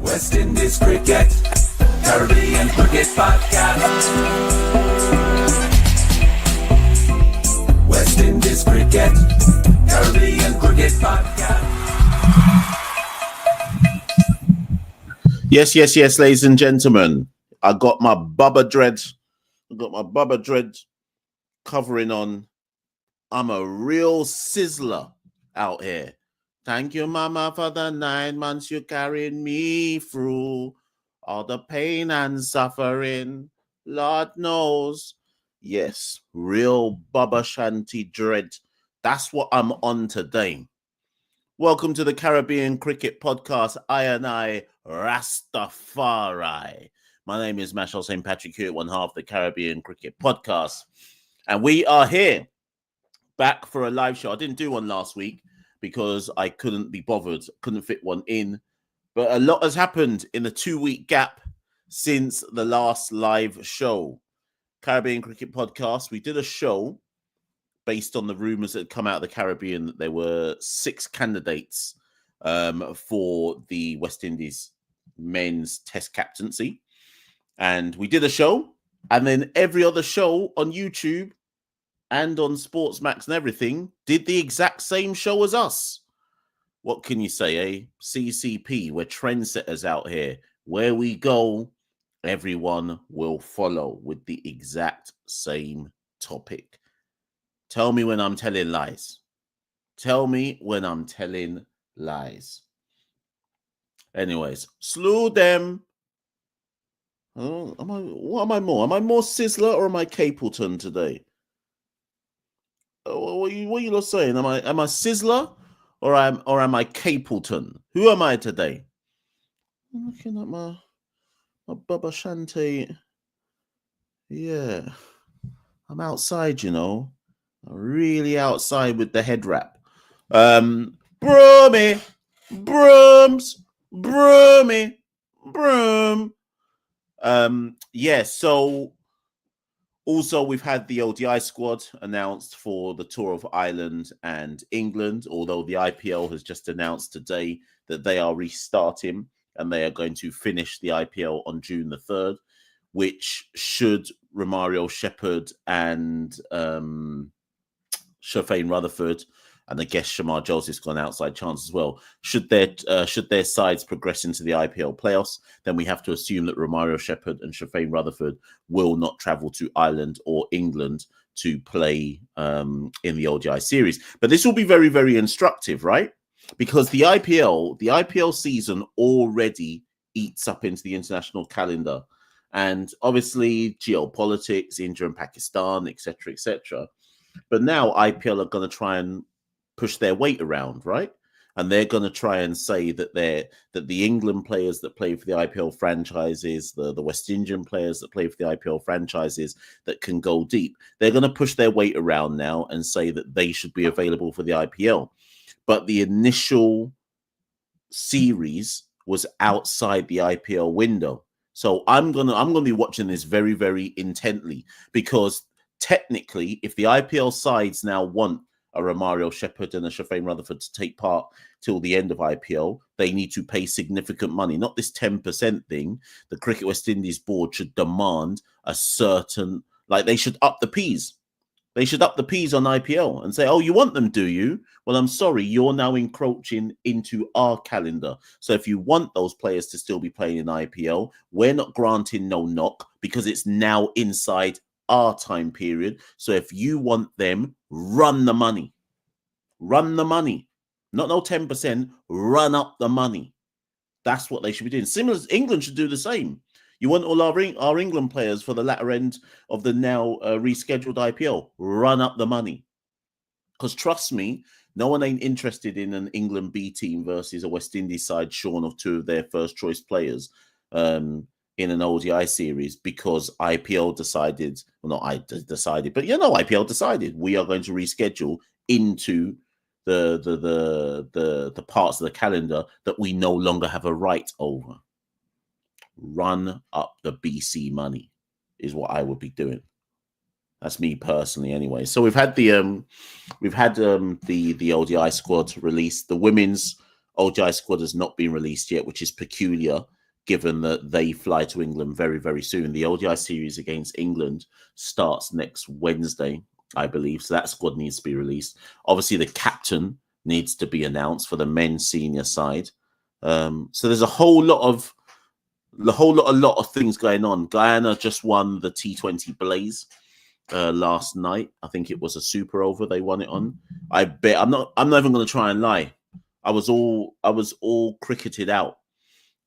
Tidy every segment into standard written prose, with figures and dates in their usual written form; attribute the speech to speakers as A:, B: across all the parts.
A: West Indies Cricket, Caribbean Cricket Podcast. West Indies Cricket, Caribbean Cricket Podcast.
B: Yes, ladies and gentlemen. I got my Bubba Dread. Covering on. I'm a real sizzler out here. Thank you, Mama, for the 9 months you carried me through. All the pain and suffering, Lord knows. Yes, real Bubba Shanty Dread. That's what I'm on today. Welcome to the Caribbean Cricket Podcast. I Rastafari. My name is Machel St. Patrick here at one half the Caribbean Cricket Podcast. And we are here back for a live show. I didn't do one last week because I couldn't be bothered, couldn't fit one in. But a lot has happened in the 2-week gap since the last live show. Caribbean Cricket Podcast, we did a show based on the rumours that had come out of the Caribbean that there were 6 candidates for the West Indies men's test captaincy. And we did a show, and then every other show on YouTube and on Sportsmax and everything did the exact same show as us. What can you say, eh? CCP, we're trendsetters out here. Where we go, everyone will follow with the exact same topic. Tell me when I'm telling lies. Tell me when I'm telling lies. Anyways, slew them. Oh, what am I more? Am I more Sizzler or am I Capleton today? What are you lot saying? Am I Sizzler or am I Capleton? Who am I today? I'm looking at my Bubba Shanty. Yeah, I'm outside, you know. Really outside with the head wrap. Broomy, brooms, broomy, broom. Yeah, so also we've had the ODI squad announced for the Tour of Ireland and England, although the IPL has just announced today that they are restarting and they are going to finish the IPL on June the 3rd, which should Romario Shepherd and Shafane Rutherford, and I guess Shamar Joseph's got an outside chance as well. Should their sides progress into the IPL playoffs, then we have to assume that Romario Shepherd and Shafane Rutherford will not travel to Ireland or England to play in the ODI series. But this will be very, very instructive, right? Because the IPL season already eats up into the international calendar. And obviously geopolitics, India and Pakistan, etc., etc. But now IPL are going to try and push their weight around, right? And they're going to try and say that the England players that play for the IPL franchises, the West Indian players that play for the IPL franchises that can go deep, they're going to push their weight around now and say that they should be available for the IPL. But the initial series was outside the IPL window. So I'm gonna be watching this very, very intently, because technically, if the IPL sides now want a Romario Shepherd and a Shafane Rutherford to take part till the end of IPL, they need to pay significant money, not this 10% thing. The Cricket West Indies board should demand a certain, like they should up the Ps. They should up the Ps on IPL and say, oh, you want them, do you? Well, I'm sorry, you're now encroaching into our calendar. So if you want those players to still be playing in IPL, we're not granting no knock because it's now inside our time period. So if you want them, run the money. Run the money. Not no 10%, run up the money. That's what they should be doing. Similar, England should do the same. You want all our England players for the latter end of the now rescheduled IPL, run up the money. Because trust me, no one ain't interested in an England B team versus a West Indies side shorn of 2 of their first choice players in an ODI series, because IPL decided, well, not I decided, but IPL decided we are going to reschedule into the parts of the calendar that we no longer have a right over. Run up the BC money is what I would be doing. That's me personally, anyway. So we've had the ODI squad released. The women's ODI squad has not been released yet, which is peculiar given that they fly to England very, very soon. The ODI series against England starts next Wednesday, I believe. So that squad needs to be released. Obviously, the captain needs to be announced for the men's senior side. So there's a lot of things going on. Guyana just won the T20 Blaze last night. I think it was a super over they won it on. I bet I'm not even going to try and lie. I was all cricketed out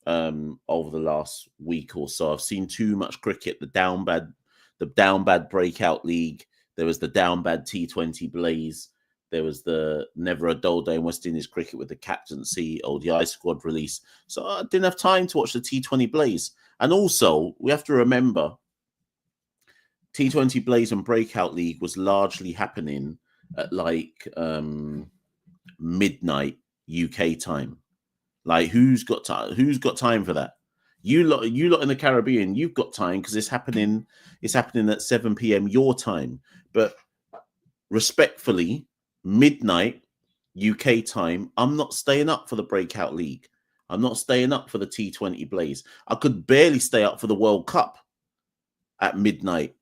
B: over the last week or so. I've seen too much cricket. The down bad breakout league. There was the down bad T20 Blaze. There was the Never a Dull Day in West Indies cricket with the captaincy ODI squad release. So I didn't have time to watch the T20 Blaze. And also, we have to remember, T20 Blaze and Breakout League was largely happening at like midnight UK time. Like, who's got time for that? You lot in the Caribbean, you've got time because it's happening at 7 p.m. your time. But respectfully, midnight UK time, I'm not staying up for the Breakout League. I'm not staying up for the T20 Blaze. I could barely stay up for the World Cup at midnight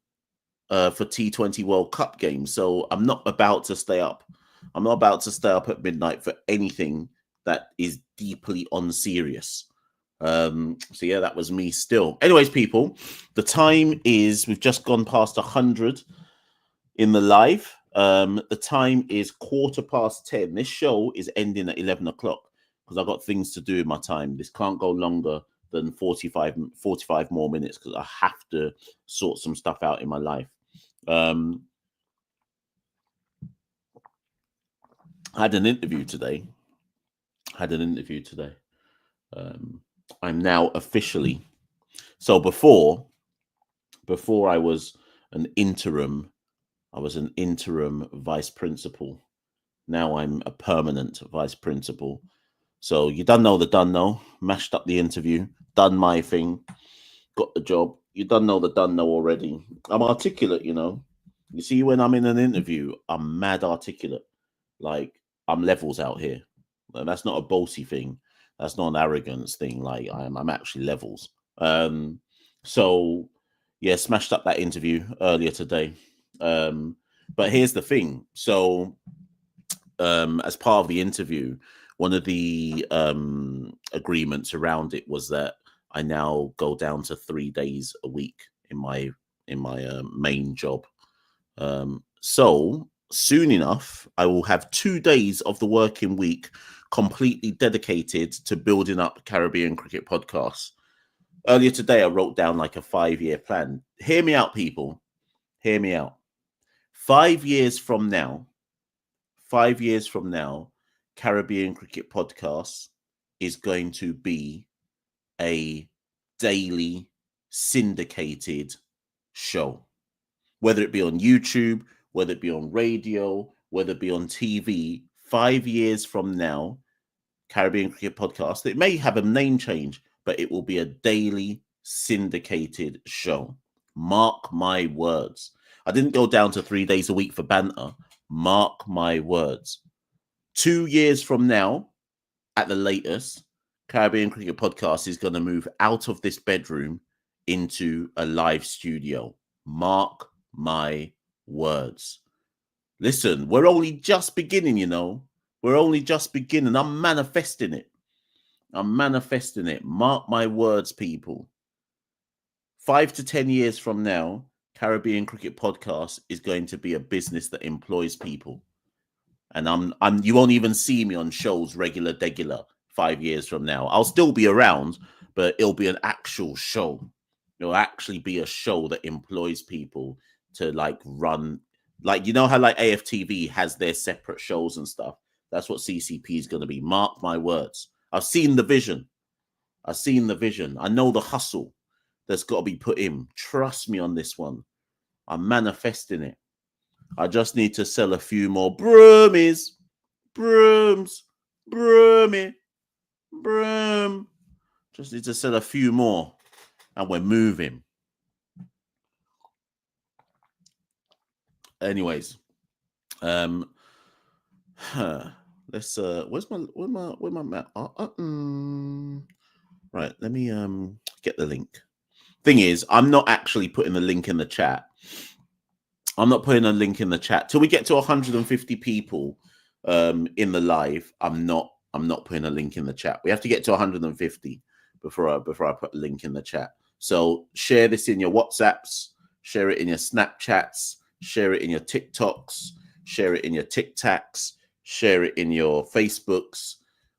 B: for T20 World Cup games. So I'm not about to stay up. I'm not about to stay up at midnight for anything that is deeply unserious. So yeah, that was me still. Anyways, people, the time is, we've just gone past 100 in the live. The time is 10:15. This show is ending at 11 o'clock because I've got things to do in my time. This can't go longer than 45 more minutes because I have to sort some stuff out in my life. I had an interview today. I'm now officially, so before I was an interim vice principal. Now I'm a permanent vice principal. So you done know, mashed up the interview, done my thing, got the job. You done know already. I'm articulate, you know. You see, when I'm in an interview, I'm mad articulate. Like, I'm levels out here. And that's not a bossy thing. That's not an arrogance thing. Like, I'm actually levels. So yeah, smashed up that interview earlier today. But here's the thing. So as part of the interview, one of the agreements around it was that I now go down to 3 days a week in my main job. So soon enough, I will have 2 days of the working week completely dedicated to building up Caribbean Cricket Podcasts. Earlier today, I wrote down like a 5-year plan. Hear me out, people. Hear me out. 5 years from now, Caribbean Cricket Podcasts is going to be a daily syndicated show, whether it be on YouTube, whether it be on radio, whether it be on TV. 5 years from now, Caribbean Cricket Podcast, it may have a name change, but it will be a daily syndicated show. Mark my words. I didn't go down to 3 days a week for banter. Mark my words. 2 years from now, at the latest, Caribbean Cricket Podcast is going to move out of this bedroom into a live studio. Mark my words. Listen, we're only just beginning, you know. We're only just beginning. I'm manifesting it. Mark my words, people. 5 to 10 years from now, Caribbean Cricket Podcast is going to be a business that employs people. And you won't even see me on shows regular 5 years from now. I'll still be around, but it'll be an actual show. It'll actually be a show that employs people to like run, like, you know how like AFTV has their separate shows and stuff. That's what CCP is going to be. Mark my words. I've seen the vision. I know the hustle that's got to be put in. Trust me on this one. I'm manifesting it. I just need to sell a few more brooms. Just need to sell a few more, and we're moving. Anyways, let's where's my map? Right, let me get the link. Thing is, I'm not actually putting the link in the chat. I'm not putting a link in the chat till we get to 150 people in the live. I'm not putting a link in the chat. We have to get to 150 before I put a link in the chat. So share this in your WhatsApps, share it in your Snapchats, share it in your TikToks, share it in your TikToks, share it in your Facebooks.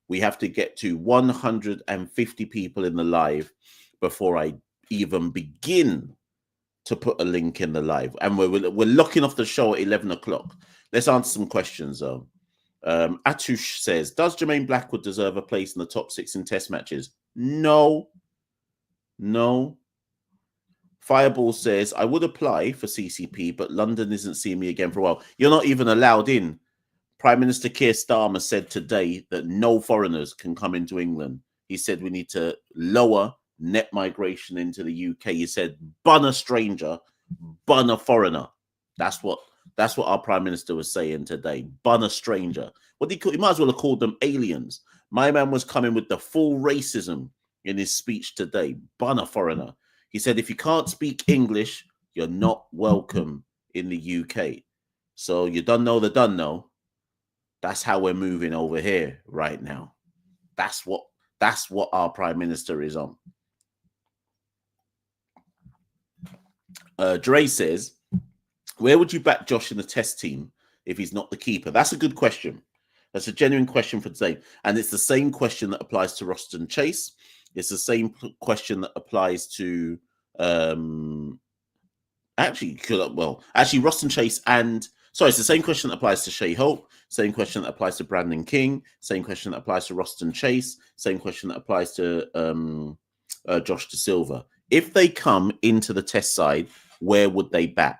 B: We have to get to 150 people in the live before I even begin to put a link in the live. And we're locking off the show at 11 o'clock. Let's answer some questions though. Atush says, does Jermaine Blackwood deserve a place in the top 6 in test matches? No. Fireball says, I would apply for CCP, but London isn't seeing me again for a while. You're not even allowed in. Prime Minister Keir Starmer said today that no foreigners can come into England. He said we need to lower net migration into the UK. He said, bun a stranger, bun a foreigner. That's what our Prime Minister was saying today. Bun a stranger. What did he call? He might as well have called them aliens. My man was coming with the full racism in his speech today. Bun a foreigner. He said, if you can't speak English, you're not welcome in the UK. So you don't know the done know. That's how we're moving over here right now. That's what our Prime Minister is on. Dre says, where would you back Josh in the test team if he's not the keeper? That's a good question. That's a genuine question for today. And it's the same question that applies to Roston Chase. It's the same question that applies to Roston Chase and it's the same question that applies to Shea Hope, same question that applies to Brandon King, same question that applies to Roston Chase, same question that applies to Josh De Silva. If they come into the test side, where would they bat?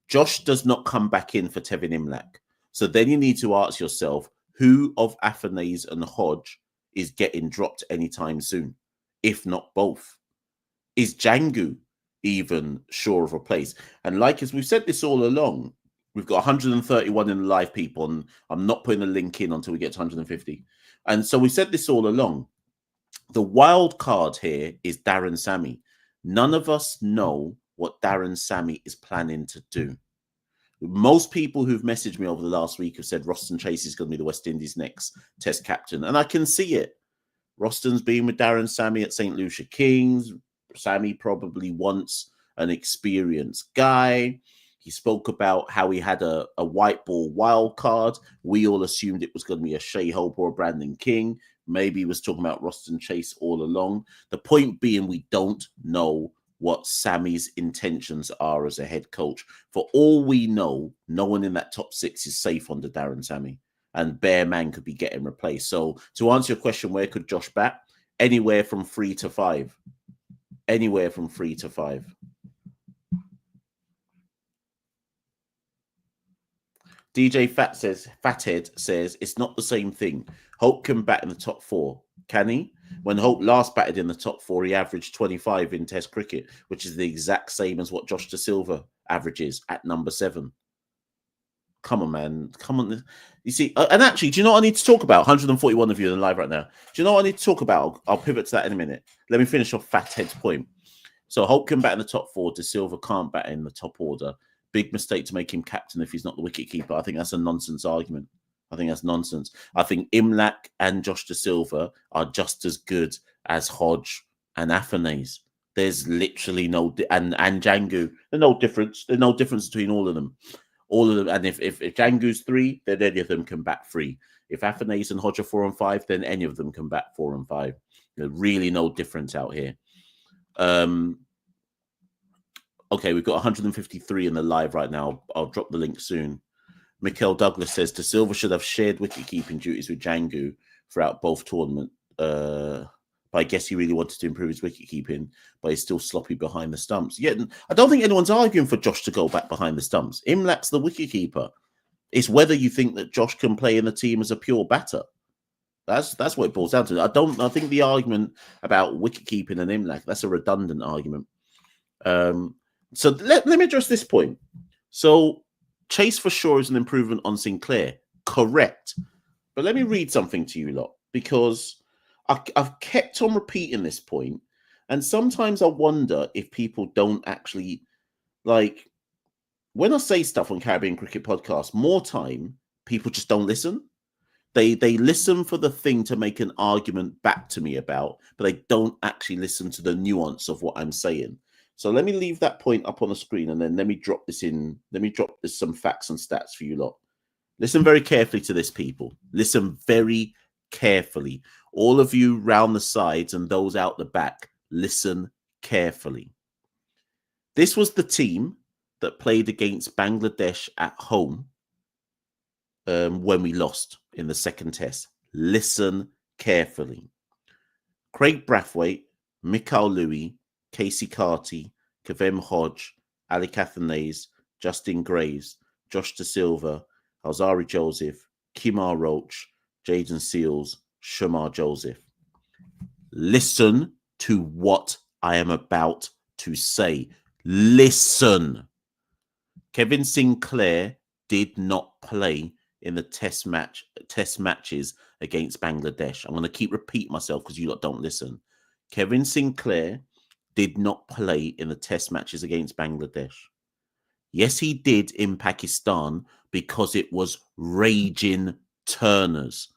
B: Josh does not come back in for Tevin Imlach. So then you need to ask yourself, who of Afanase and Hodge is getting dropped anytime soon? If not both. Is Django even sure of a place? And as we've said this all along, we've got 131 in the live people, and I'm not putting a link in until we get to 150. And so we said this all along. The wild card here is Darren Sammy. None of us know what Darren Sammy is planning to do. Most people who've messaged me over the last week have said Roston Chase is going to be the West Indies' next test captain. And I can see it. Roston's been with Darren Sammy at St. Lucia Kings. Sammy probably wants an experienced guy. He spoke about how he had a white ball wild card. We all assumed it was going to be a Shea Hope or a Brandon King. Maybe he was talking about Roston Chase all along. The point being, we don't know what Sammy's intentions are as a head coach. For all we know, no one in that top 6 is safe under Darren Sammy. And Bear Man could be getting replaced. So to answer your question, where could Josh bat? Anywhere from 3 to 5. Anywhere from 3 to 5. DJ Fathead says it's not the same thing. Hope can bat in the top 4. Can he? When Hope last batted in the top 4, he averaged 25 in Test cricket, which is the exact same as what Josh De Silva averages at number 7. Come on, man. Come on. You see, and actually, do you know what I need to talk about? 141 of you in live right now. Do you know what I need to talk about? I'll pivot to that in a minute. Let me finish off Fathead's point. So Hope can bat in the top 4. De Silva can't bat in the top order. Big mistake to make him captain if he's not the wicketkeeper. I think that's a nonsense argument. I think that's nonsense. I think Imlach and Josh De Silva are just as good as Hodge and Afanase. There's literally no and Django. There's no difference. There's no difference between all of them. All of them. And if Django's 3, then any of them can bat 3. If Afanase and Hodge are 4 and 5, then any of them can bat 4 and 5. There's really no difference out here. Okay, we've got 153 in the live right now. I'll drop the link soon. Machel Douglas says De Silva should have shared wicket-keeping duties with Django throughout both tournaments. But I guess he really wanted to improve his wicket-keeping, but he's still sloppy behind the stumps. Yeah, I don't think anyone's arguing for Josh to go back behind the stumps. Imlach's the wicket-keeper. It's whether you think that Josh can play in the team as a pure batter. That's what it boils down to. I think the argument about wicket-keeping and Imlach, that's a redundant argument. So let me address this point. So Chase for sure is an improvement on Sinclair. Correct. But let me read something to you lot, because I've kept on repeating this point, and sometimes I wonder if people don't actually like when I say stuff on Caribbean Cricket Podcast. More time, people just don't listen. They listen for the thing to make an argument back to me about, but they don't actually listen to the nuance of what I'm saying. So let me leave that point up on the screen, and then let me drop this in. Let me drop this some facts and stats for you lot. Listen very carefully to this, people. Listen very carefully. All of you round the sides and those out the back, listen carefully. This was the team that played against Bangladesh at home when we lost in the second test. Listen carefully. Craig Brathwaite, Machel Louis, Casey Carty, Kavem Hodge, Ali Cathanase, Justin Graves, Josh De Silva, Alzari Joseph, Kimar Roach, Jaden Seals, Shamar Joseph. Listen to what I am about to say. Listen. Kevin Sinclair did not play in the test matches against Bangladesh. I'm going to keep repeating myself because you lot don't listen. Kevin Sinclair did not play in the test matches against Bangladesh. Yes, he did in Pakistan because it was raging turners.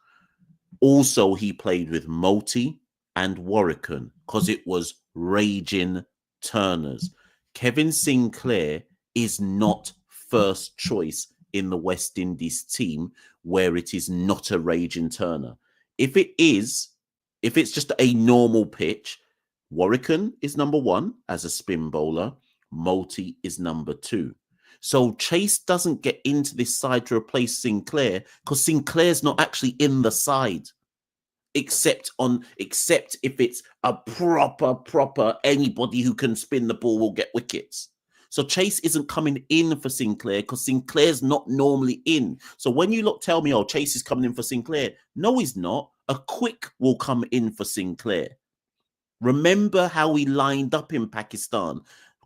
B: Also, he played with Multi and Warwican because it was raging turners. Kevin Sinclair is not first choice in the West Indies team where it is not a raging turner. If it's just a normal pitch, Warwican is number one as a spin bowler. Multi is number two. So Chase doesn't get into this side to replace Sinclair because Sinclair's not actually in the side, except if it's a proper anybody who can spin the ball will get wickets. So Chase isn't coming in for Sinclair because Sinclair's not normally in. So when you look, tell me, oh, Chase is coming in for Sinclair. No, he's not. A quick will come in for Sinclair. Remember how we lined up in Pakistan?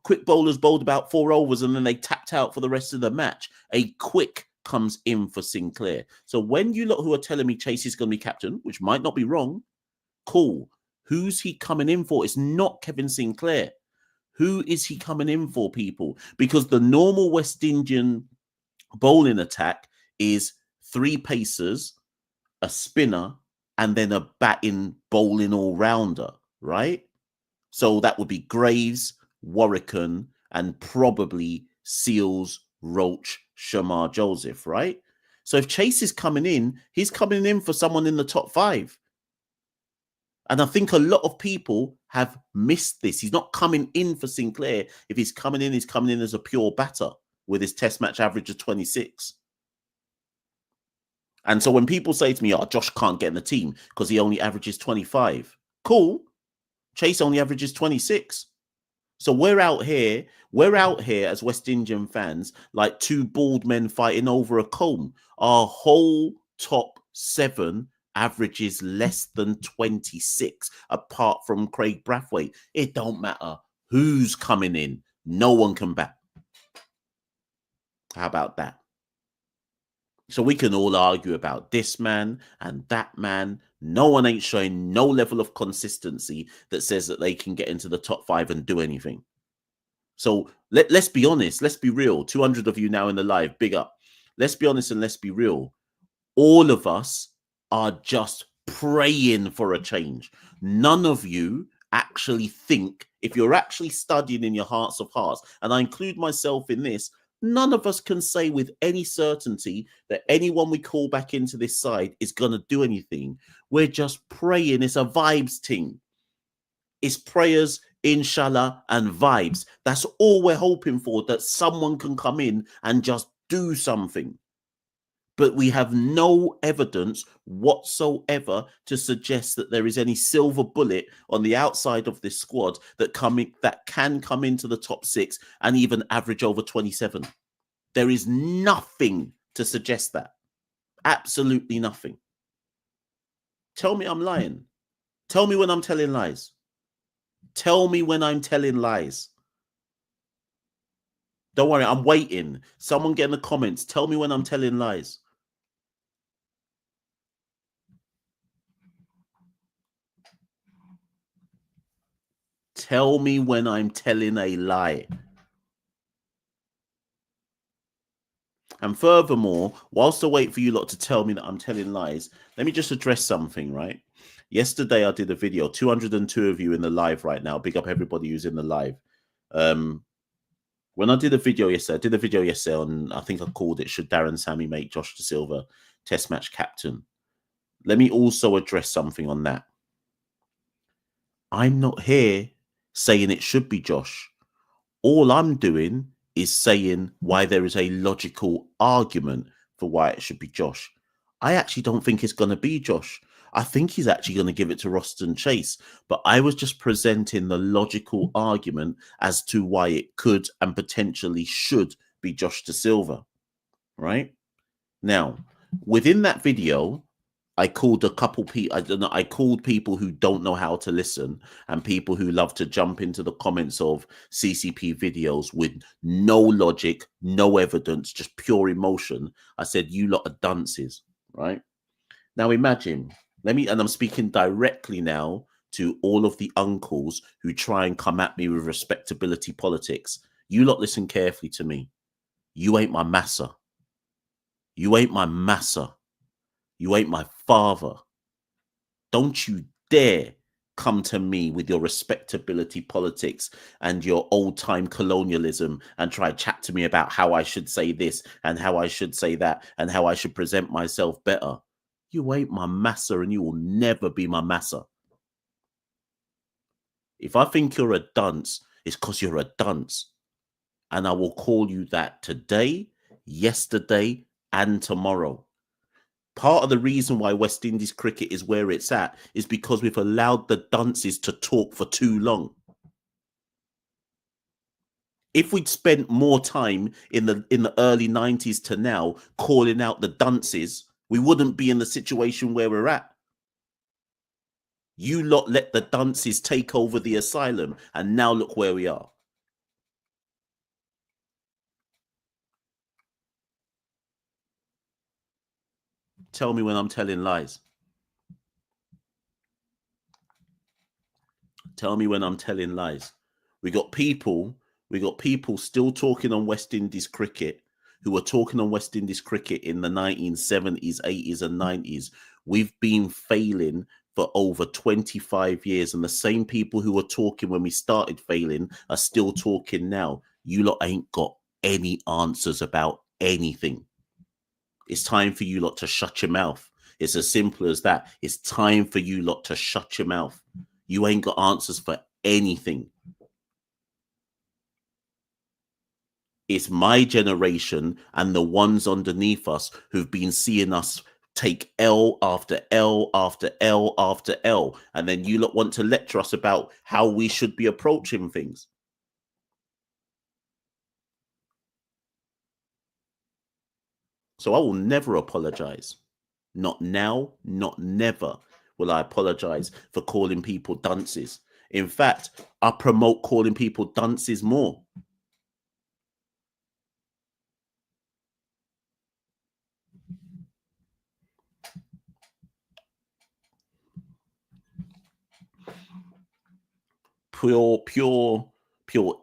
B: Quick bowlers bowled about 4 overs and then they tapped out for the rest of the match. A quick comes in for Sinclair. So when you lot who are telling me Chase is going to be captain, which might not be wrong, cool. Who's he coming in for? It's not Kevin Sinclair. Who is he coming in for, people? Because the normal West Indian bowling attack is 3 pacers, a spinner, and then a batting bowling all-rounder, right? So that would be Graves, Warwican, and probably Seals, Roach, Shamar Joseph, right? So if Chase is coming in, he's coming in for someone in the top 5. And I think a lot of people have missed this. He's not coming in for Sinclair. If he's coming in as a pure batter with his test match average of 26. And so when people say to me, oh, Josh can't get in the team because he only averages 25. Cool. Chase only averages 26. So we're out here as West Indian fans, like 2 bald men fighting over a comb. Our whole top 7 averages less than 26, apart from Craig Brathwaite. It don't matter who's coming in. No one can bat. How about that? So we can all argue about this man and that man. No one ain't showing no level of consistency that says that they can get into the top 5 and do anything. So let's be honest. Let's be real. 200 of you now in the live. Big up. Let's be honest and let's be real. All of us are just praying for a change. None of you actually think, if you're actually studying in your hearts of hearts, and I include myself in this, none of us can say with any certainty that anyone we call back into this side is going to do anything. We're just praying. It's a vibes thing. It's prayers, inshallah, and vibes. That's all we're hoping for, that someone can come in and just do something. But we have no evidence whatsoever to suggest that there is any silver bullet on the outside of this squad that can come into the top 6 and even average over 27. There is nothing to suggest that. Absolutely nothing. Tell me I'm lying. Tell me when I'm telling lies. Tell me when I'm telling lies. Don't worry, I'm waiting. Someone get in the comments. Tell me when I'm telling lies. Tell me when I'm telling a lie. And furthermore, whilst I wait for you lot to tell me that I'm telling lies, let me just address something, right? Yesterday, I did a video, 202 of you in the live right now. Big up everybody who's in the live. When I did a video yesterday, on, I think I called it, Should Darren Sammy make Josh Da Silva Test Match Captain? Let me also address something on that. I'm not here saying it should be Josh. All I'm doing is saying why there is a logical argument for why it should be Josh. I actually don't think it's going to be Josh. I think he's actually going to give it to Roston Chase. But I was just presenting the logical argument as to why it could and potentially should be Josh Da Silva. Right? Now, within that video, I called a couple people. I called people who don't know how to listen and people who love to jump into the comments of CCP videos with no logic, no evidence, just pure emotion. I said, "You lot are dunces," right? Now imagine. And I'm speaking directly now to all of the uncles who try and come at me with respectability politics. You lot listen carefully to me. You ain't my massa. You ain't my massa. You ain't my father. Don't you dare come to me with your respectability politics and your old-time colonialism and try to chat to me about how I should say this and how I should say that and how I should present myself better. You ain't my massa and you will never be my massa. If I think you're a dunce, it's because you're a dunce. And I will call you that today, yesterday, and tomorrow. Part of the reason why West Indies cricket is where it's at is because we've allowed the dunces to talk for too long. If we'd spent more time in the early 90s to now calling out the dunces, we wouldn't be in the situation where we're at. You lot let the dunces take over the asylum, and now look where we are. Tell me when I'm telling lies. Tell me when I'm telling lies. We got people still talking on West Indies cricket who were talking on West Indies cricket in the 1970s, 80s, and 90s. We've been failing for over 25 years, and the same people who were talking when we started failing are still talking now. You lot ain't got any answers about anything. It's time for you lot to shut your mouth. It's as simple as that. It's time for you lot to shut your mouth. You ain't got answers for anything. It's my generation and the ones underneath us who've been seeing us take L after L after L after L. And then you lot want to lecture us about how we should be approaching things. So I will never apologize. Not now, not never will I apologize for calling people dunces. In fact, I promote calling people dunces more. Pure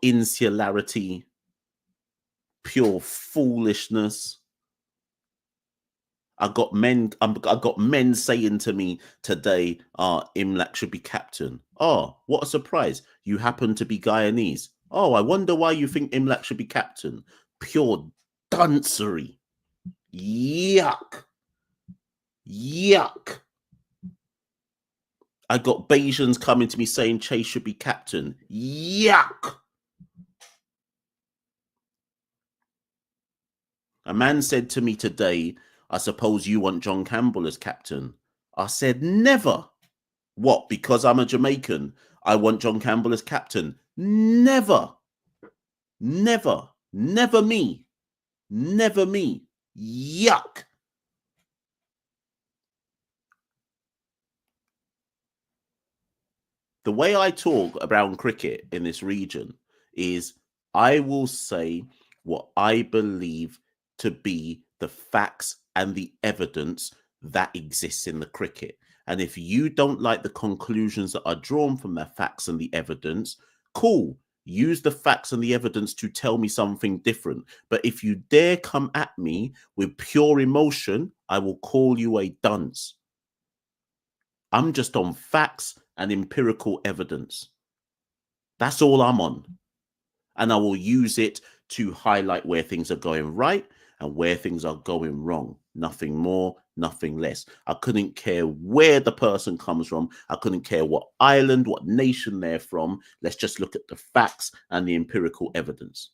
B: insularity, pure foolishness. I got men saying to me today, Imlak should be captain. Oh, what a surprise. You happen to be Guyanese. Oh, I wonder why you think Imlak should be captain. Pure duncery. Yuck. Yuck. I got Bayesians coming to me saying Chase should be captain. Yuck. A man said to me today, I suppose you want John Campbell as captain. I said, never. What, because I'm a Jamaican, I want John Campbell as captain? Never. Never. Never me. Never me. Yuck. The way I talk around cricket in this region is I will say what I believe to be the facts and the evidence that exists in the cricket. And if you don't like the conclusions that are drawn from the facts and the evidence, Cool. Use the facts and the evidence to tell me something different. But if you dare come at me with pure emotion, I will call you a dunce. I'm just on facts and empirical evidence. That's all I'm on. And I will use it to highlight where things are going right and where things are going wrong. Nothing more, nothing less. I couldn't care where the person comes from. I couldn't care what island, what nation they're from. Let's just look at the facts and the empirical evidence.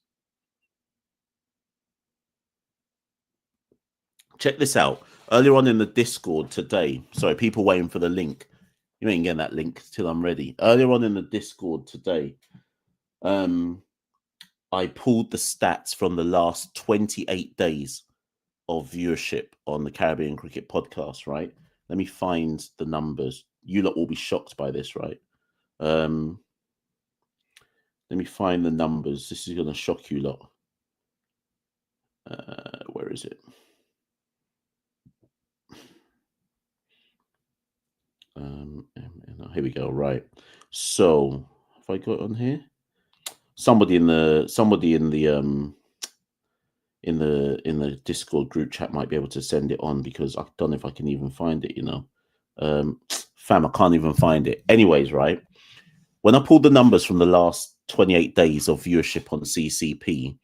B: Check this out. Earlier on in the Discord today, sorry, people waiting for the link. You ain't getting that link till I'm ready. Earlier on in the Discord today, I pulled the stats from the last 28 days of viewership on the Caribbean Cricket Podcast, right? Let me find the numbers. You lot will be shocked by this, right? Let me find the numbers. This is going to shock you lot. Where is it? Here we go. Right. So, have I got it on here? Somebody in the Discord group chat might be able to send it on, because I don't know if I can even find it, you know. Fam, I can't even find it. Anyways, right, when I pulled the numbers from the last 28 days of viewership on CCP,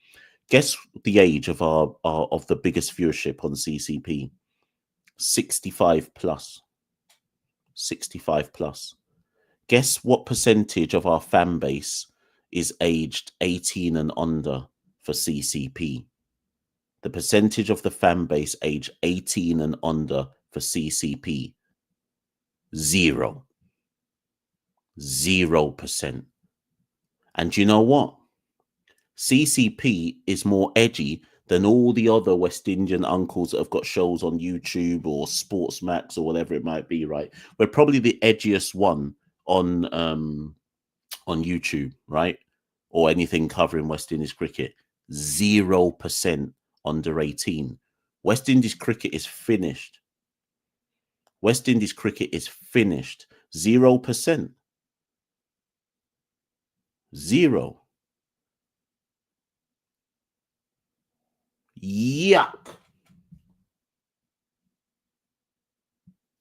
B: guess the age of our of the biggest viewership on CCP? 65 plus. 65 plus. Guess what percentage of our fan base is aged 18 and under for CCP? The percentage of the fan base aged 18 and under for CCP, 0%. And you know what? CCP is more edgy than all the other West Indian uncles that have got shows on YouTube or Sportsmax or whatever it might be, right? We're probably the edgiest one on YouTube, right? Or anything covering West Indies cricket. 0% under 18. West Indies cricket is finished. West Indies cricket is finished. 0%. 0. Yuck.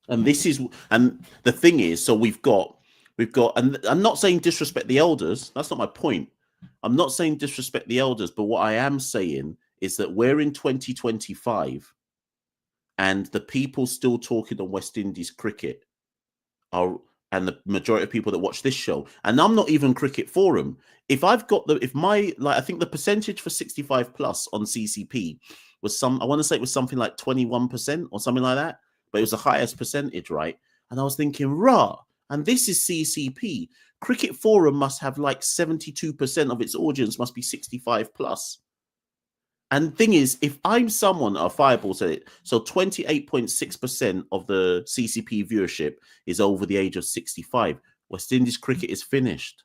B: And this is, and the thing is, so we've got, and I'm not saying disrespect the elders. That's not my point. I'm not saying disrespect the elders, but what I am saying is that we're in 2025 and the people still talking on West Indies cricket are, and the majority of people that watch this show, and I'm not even Cricket Forum. If I've got the, if my, like, I think the percentage for 65 plus on CCP was I want to say it was something like 21% or something like that, but it was the highest percentage, right? And I was thinking, rah, and this is CCP. Cricket Forum must have like 72% of its audience must be 65 plus. And the thing is, if I'm someone, Fireball said it, so 28.6% of the CCP viewership is over the age of 65. West Indies cricket is finished.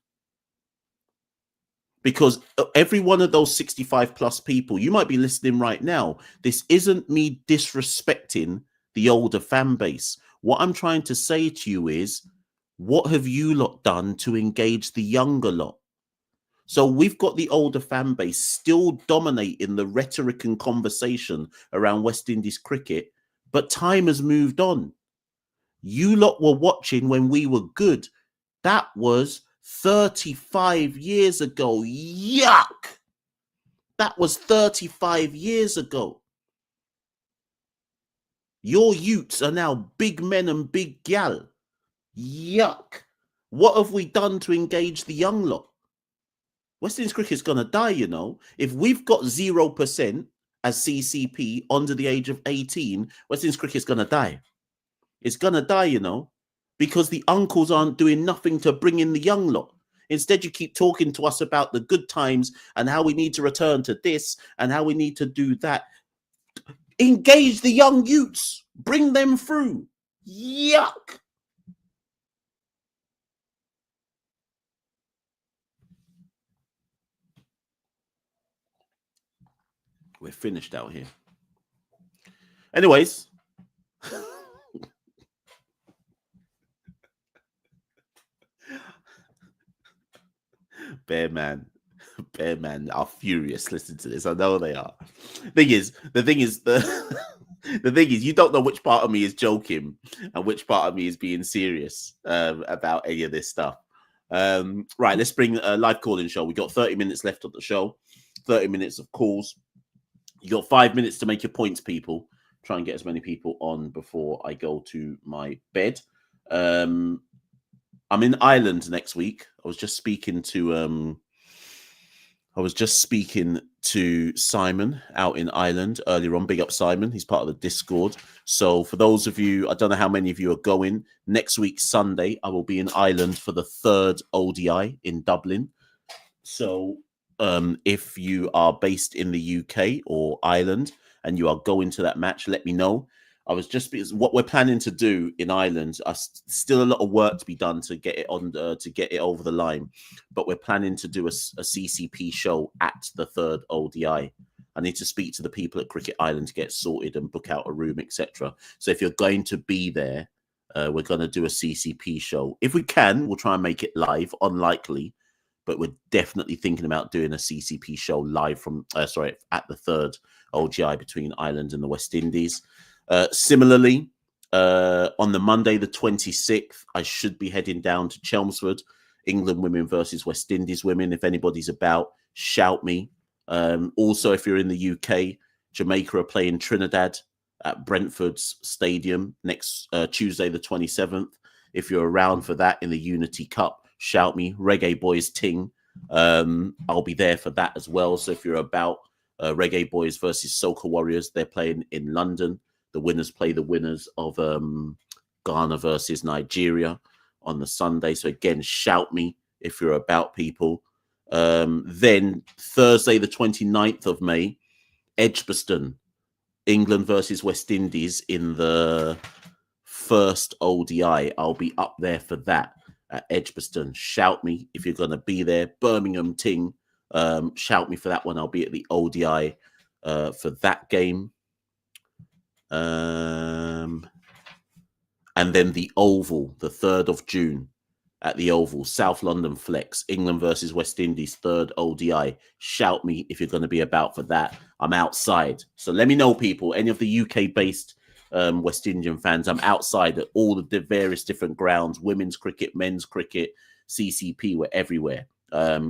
B: Because every one of those 65 plus people, you might be listening right now. This isn't me disrespecting the older fan base. What I'm trying to say to you is, what have you lot done to engage the younger lot? So we've got the older fan base still dominating the rhetoric and conversation around West Indies cricket, but time has moved on. You lot were watching when we were good. That was 35 years ago. Yuck! That was 35 years ago. Your youths are now big men and big gal. Yuck! What have we done to engage the young lot? West Indies cricket's going to die, you know. If we've got 0% as CCP under the age of 18, West Indies cricket's going to die. It's going to die, you know, because the uncles aren't doing nothing to bring in the young lot. Instead, you keep talking to us about the good times and how we need to return to this and how we need to do that. Engage the young youths. Bring them through. Yuck. We're finished out here. Anyways. Bear Man are furious listening to this. I know they are. The thing is, the thing is, you don't know which part of me is joking and which part of me is being serious about any of this stuff. Right, let's bring a live call-in show. We got 30 minutes left of the show, 30 minutes of calls. You got 5 minutes to make your points, people. Try and get as many people on before I go to my bed. I'm in Ireland next week. I was just speaking to Simon out in Ireland earlier on. Big up Simon. He's part of the Discord. So for those of you, I don't know how many of you are going. Next week, Sunday, I will be in Ireland for the 3rd ODI in Dublin. So if you are based in the UK or Ireland and you are going to that match, let me know. I was just because what we're planning to do in Ireland, still a lot of work to be done to get it on to get it over the line, but we're planning to do a CCP show at the 3rd ODI. I need to speak to the people at Cricket Island to get sorted and book out a room, etc. So if you're going to be there, we're going to do a CCP show. If we can, we'll try and make it live. Unlikely, but we're definitely thinking about doing a CCP show live from at the 3rd ODI between Ireland and the West Indies. Similarly, on the Monday, the 26th, I should be heading down to Chelmsford, England women versus West Indies women. If anybody's about, shout me. Also, if you're in the UK, Jamaica are playing Trinidad at Brentford's Stadium next Tuesday, the 27th. If you're around for that in the Unity Cup, shout me. Reggae Boys Ting. I'll be there for that as well. So if you're about, Reggae Boys versus Soca Warriors, they're playing in London. The winners play the winners of Ghana versus Nigeria on the Sunday. So again, shout me if you're about, people. Then Thursday, the 29th of May, Edgbaston, England versus West Indies in the 1st ODI. I'll be up there for that at Edgbaston. Shout me if you're going to be there. Birmingham Ting, shout me for that one. I'll be at the ODI for that game. And then the Oval, the 3rd of June at the Oval, South London Flex, England versus West Indies, 3rd ODI. Shout me if you're going to be about for that. I'm outside. So let me know, people, any of the UK-based West Indian fans. I'm outside at all the various different grounds, women's cricket, men's cricket, CCP, we're everywhere.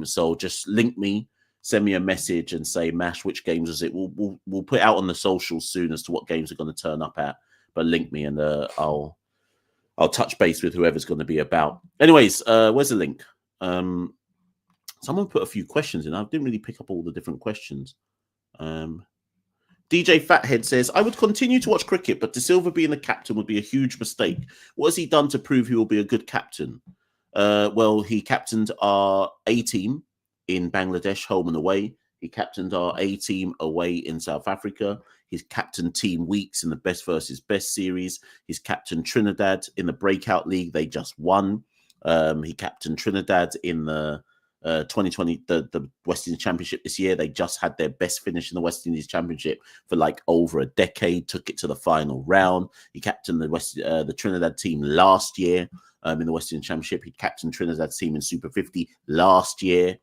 B: So just link me. Send me a message and say, Mash, which games is it? We'll put out on the socials soon as to what games are going to turn up at. But link me and I'll touch base with whoever's going to be about. Anyways, where's the link? Someone put a few questions in. I didn't really pick up all the different questions. DJ Fathead says, I would continue to watch cricket, but De Silva being the captain would be a huge mistake. What has he done to prove he will be a good captain? Well, he captained our A team in Bangladesh, home and away. He captained our A team away in South Africa. He's captained Team Weeks in the Best versus Best series. He's captained Trinidad in the Breakout League. They just won. He captained Trinidad in the 2020, the West Indies Championship this year. They just had their best finish in the West Indies Championship for like over a decade, took it to the final round. He captained the Trinidad team last year in the West Indies Championship. He captained Trinidad's team in Super 50 last year.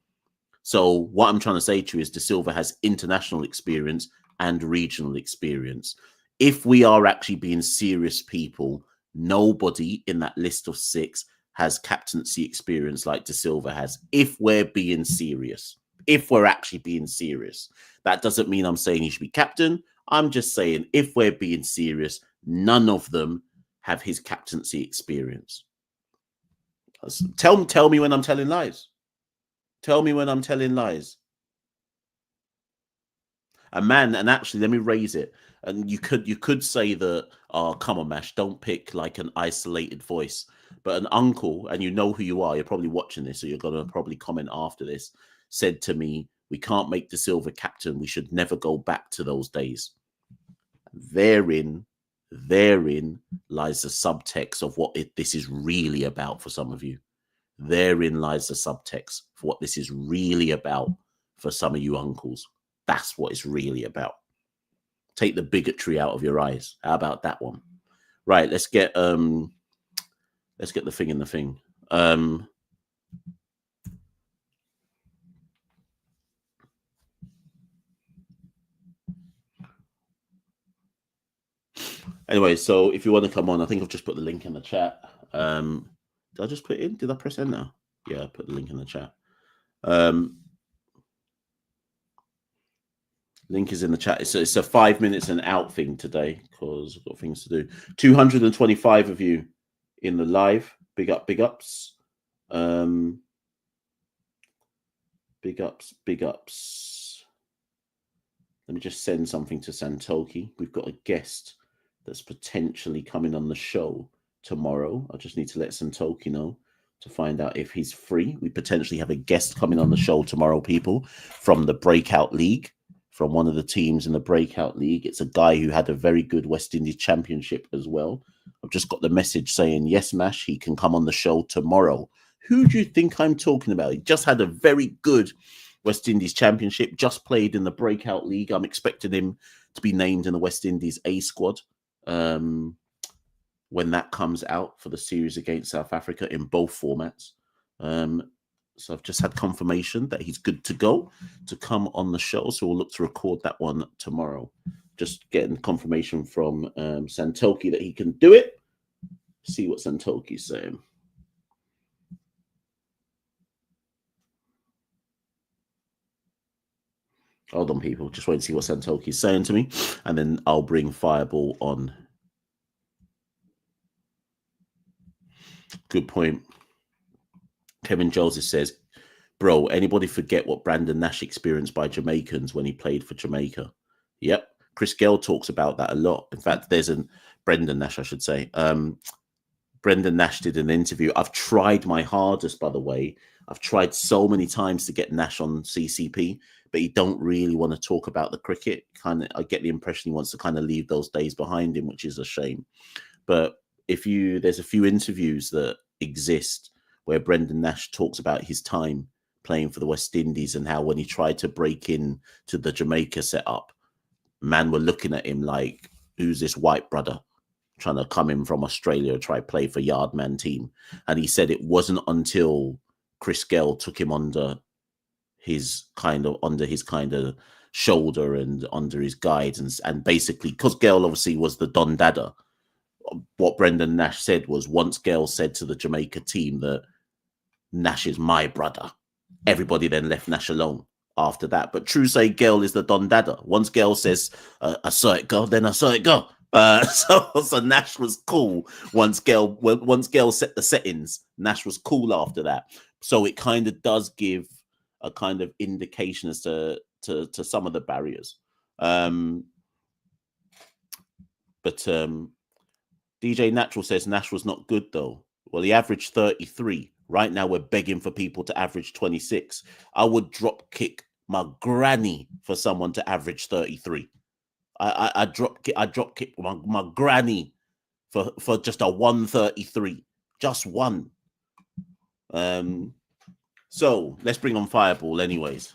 B: So what I'm trying to say to you is De Silva has international experience and regional experience. If we are actually being serious, people, nobody in that list of 6 has captaincy experience like De Silva has. If we're being serious, if we're actually being serious, that doesn't mean I'm saying he should be captain. I'm just saying if we're being serious, none of them have his captaincy experience. Tell me when I'm telling lies. Tell me when I'm telling lies. And actually, let me raise it. And you could say that, oh, come on, Mash, don't pick like an isolated voice. But an uncle, and you know who you are, you're probably watching this, so you're going to probably comment after this, said to me, we can't make De Silva captain. We should never go back to those days. Therein lies the subtext of what this is really about for some of you. Therein lies the subtext for what this is really about for some of you uncles. That's what it's really about. Take the bigotry out of your eyes. How about that one? Right, let's get the thing in the thing. Anyway, so if you want to come on, I think I've just put the link in the chat. Did I just put it in? Did I press enter? Yeah, I put the link in the chat. Link is in the chat. It's a 5 minutes and out thing today because I've got things to do. 225 of you in the live. Big ups. Big ups. Let me just send something to Santoki. We've got a guest that's potentially coming on the show tomorrow. I just need to let Santoki know to find out if he's free. We potentially have a guest coming on the show tomorrow, people, from the Breakout League, from one of the teams in the Breakout League. It's a guy who had a very good West Indies championship as well. I've just got the message saying, yes, Mash, he can come on the show tomorrow. Who do you think I'm talking about? He just had a very good West Indies championship, just played in the Breakout League. I'm expecting him to be named in the West Indies A squad when that comes out for the series against South Africa in both formats. So I've just had confirmation that he's good to go to come on the show. So we'll look to record that one tomorrow. Just getting confirmation from Santoki that he can do it. See what Santoki's saying. Hold on, people. Just wait and see what Santoki's saying to me. And then I'll bring Fireball on. Good point. Kevin Joseph says, bro, anybody forget what Brandon Nash experienced by Jamaicans when he played for Jamaica? Yep. Chris Gale talks about that a lot. In fact, there's Brendan Nash, I should say. Brendan Nash did an interview. I've tried my hardest, by the way. I've tried so many times to get Nash on CCP, but he don't really want to talk about the cricket. I get the impression he wants to kind of leave those days behind him, which is a shame. But there's a few interviews that exist where Brendan Nash talks about his time playing for the West Indies and how when he tried to break in to the Jamaica setup, man were looking at him like, who's this white brother trying to come in from Australia to try play for Yardman team? And he said it wasn't until Chris Gale took him under his kind of shoulder and under his guidance, and basically because Gale obviously was the Don Dada, what Brendan Nash said was once Gale said to the Jamaica team that Nash is my brother, everybody then left Nash alone after that. But true say Gale is the Don Dada. Once Gale says, I saw it go, then I saw it go. So Nash was cool once Gale set the settings. Nash was cool after that. So it kind of does give a kind of indication as to some of the barriers. But DJ Natural says Nash was not good though. Well, he averaged 33. Right now, we're begging for people to average 26. I would drop kick my granny for someone to average 33. I drop kick my granny for just a 133. Just one. So let's bring on Fireball anyways.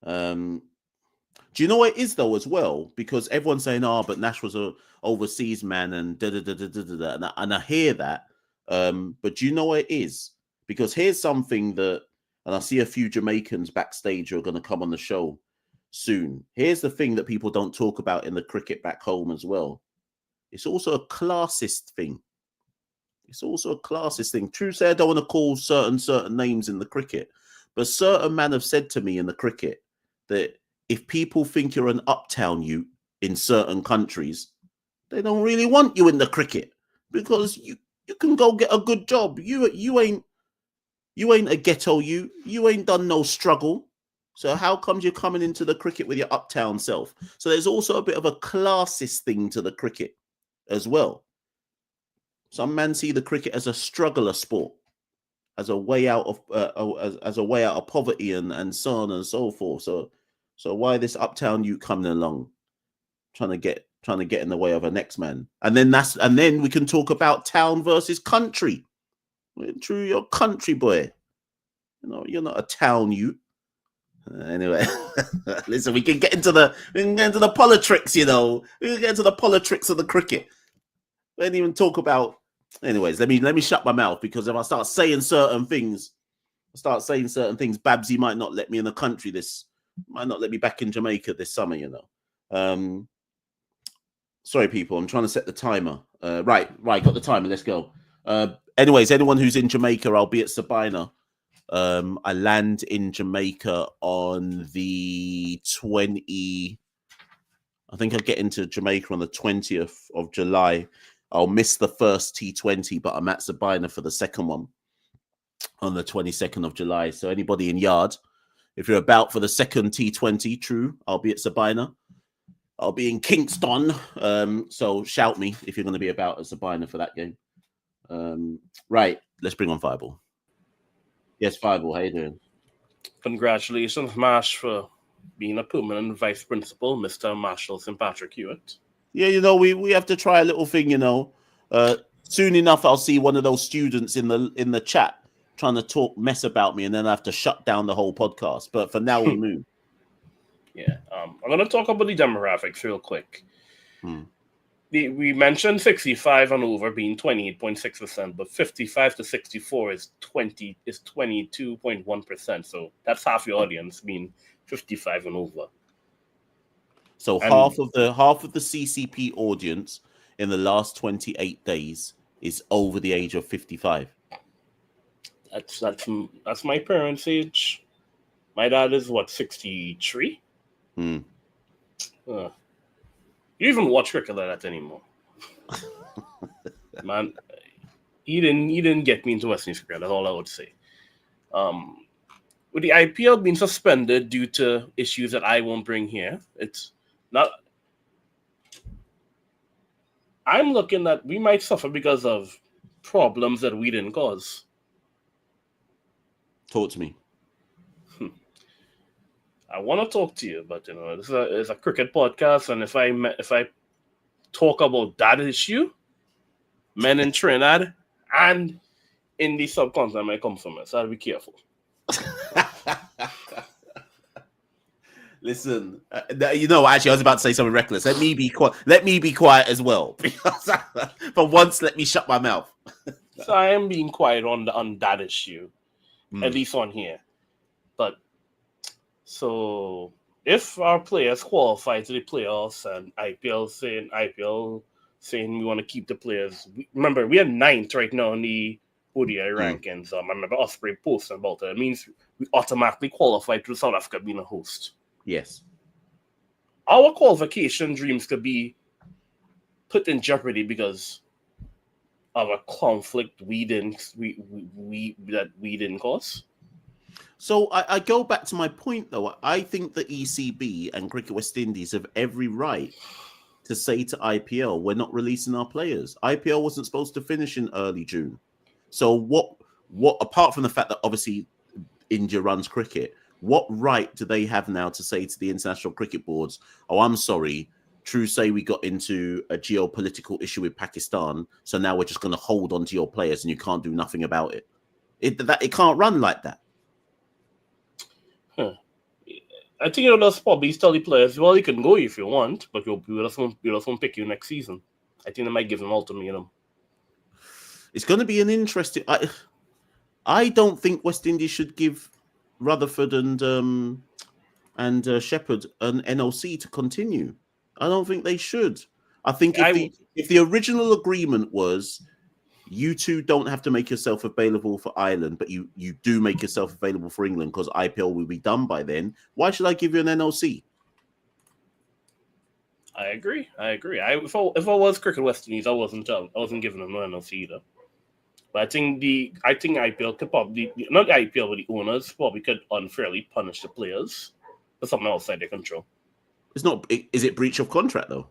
B: Do you know what it is though as well? Because everyone's saying, but Nash was a overseas man and da-da-da-da-da-da. And I hear that. But do you know what it is? Because here's something that, and I see a few Jamaicans backstage who are going to come on the show soon. Here's the thing that people don't talk about in the cricket back home as well. It's also a classist thing. True say I don't want to call certain names in the cricket, but certain men have said to me in the cricket that if people think you're an uptown youth in certain countries, they don't really want you in the cricket because you can go get a good job. You ain't a ghetto you. You ain't done no struggle. So how comes you're coming into the cricket with your uptown self? So there's also a bit of a classist thing to the cricket as well. Some men see the cricket as a struggler sport, as a way out of poverty and so on and so forth. So why this uptown you coming along, trying to get in the way of a next man? And then we can talk about town versus country. True, you're a country boy. You know, you're not a town you. Anyway, listen, we can get into the politics. You know, we can get into the politics of the cricket. We didn't even talk about. Anyways, let me shut my mouth, because if I start saying certain things, Babsy might not let me in the country might not let me back in Jamaica this summer, you know. Sorry, people. I'm trying to set the timer. Right. Got the timer. Let's go. Anyways, anyone who's in Jamaica, I'll be at Sabina. I land in Jamaica on the 20. I think I'll get into Jamaica on the 20th of July. I'll miss the first T20, but I'm at Sabina for the second one on the 22nd of July. So anybody in Yard, if you're about for the second T20, true, I'll be at Sabina. I'll be in Kingston. So shout me if you're going to be about at Sabina for that game. Right, let's bring on Fireball. Yes, Fireball, how you doing?
C: Congratulations, Mash, for being a permanent vice principal, Mr. Machel St. Patrick Hewitt.
B: Yeah, we have to try a little thing, soon enough I'll see one of those students in the chat trying to mess about me, and then I have to shut down the whole podcast. But for now, we move.
C: Yeah, I'm going to talk about the demographics real quick. We mentioned 65 and over being 28.6%, but 55 to 64 is 22.1%. So that's half your audience being 55 and over.
B: So half of the CCP audience in the last 28 days is over the age of 55.
C: That's my parents' age. My dad is 63. You even watch cricket like that anymore? Man, he didn't get me into West Indies cricket. That's all I would say. With the IPL being suspended due to issues that I won't bring here, it's not. I'm looking at we might suffer because of problems that we didn't cause.
B: Talk to me.
C: I want to talk to you, but this is a cricket podcast, and if I talk about that issue, men in Trinidad and in the subcontinent might come from it, so I'll be careful.
B: Listen, actually, I was about to say something reckless. Let me be quiet as well. Because for once, let me shut my mouth.
C: So I am being quiet on that issue, at least on here. But so if our players qualify to the playoffs and IPL saying we want to keep the players, remember we are 9th right now in the ODI rankings. I remember Osprey posted about it. It means we automatically qualify to South Africa being a host.
B: Yes.
C: Our qualification dreams could be put in jeopardy because of a conflict we didn't cause.
B: So I go back to my point, though. I think the ECB and Cricket West Indies have every right to say to IPL, we're not releasing our players. IPL wasn't supposed to finish in early June. So what apart from the fact that obviously India runs cricket, what right do they have now to say to the international cricket boards, oh, I'm sorry, true say we got into a geopolitical issue with Pakistan, so now we're just going to hold on to your players and you can't do nothing about it. It can't run like that.
C: I think they'll probably tell the players, well, you can go if you want, but we'll just won't pick you next season. I think they might give them ultimatum.
B: It's going to be an interesting. I don't think West Indies should give Rutherford and Shepherd an NOC to continue. I don't think they should. I think if the original agreement was you two don't have to make yourself available for Ireland, but you do make yourself available for England because IPL will be done by then, why should I give you an NOC?
C: I agree. If I was Cricket West Indies, I wasn't giving them no NOC either. But I think IPL could probably, not the IPL, but the owners probably could unfairly punish the players for something outside their control.
B: Is it breach of contract though?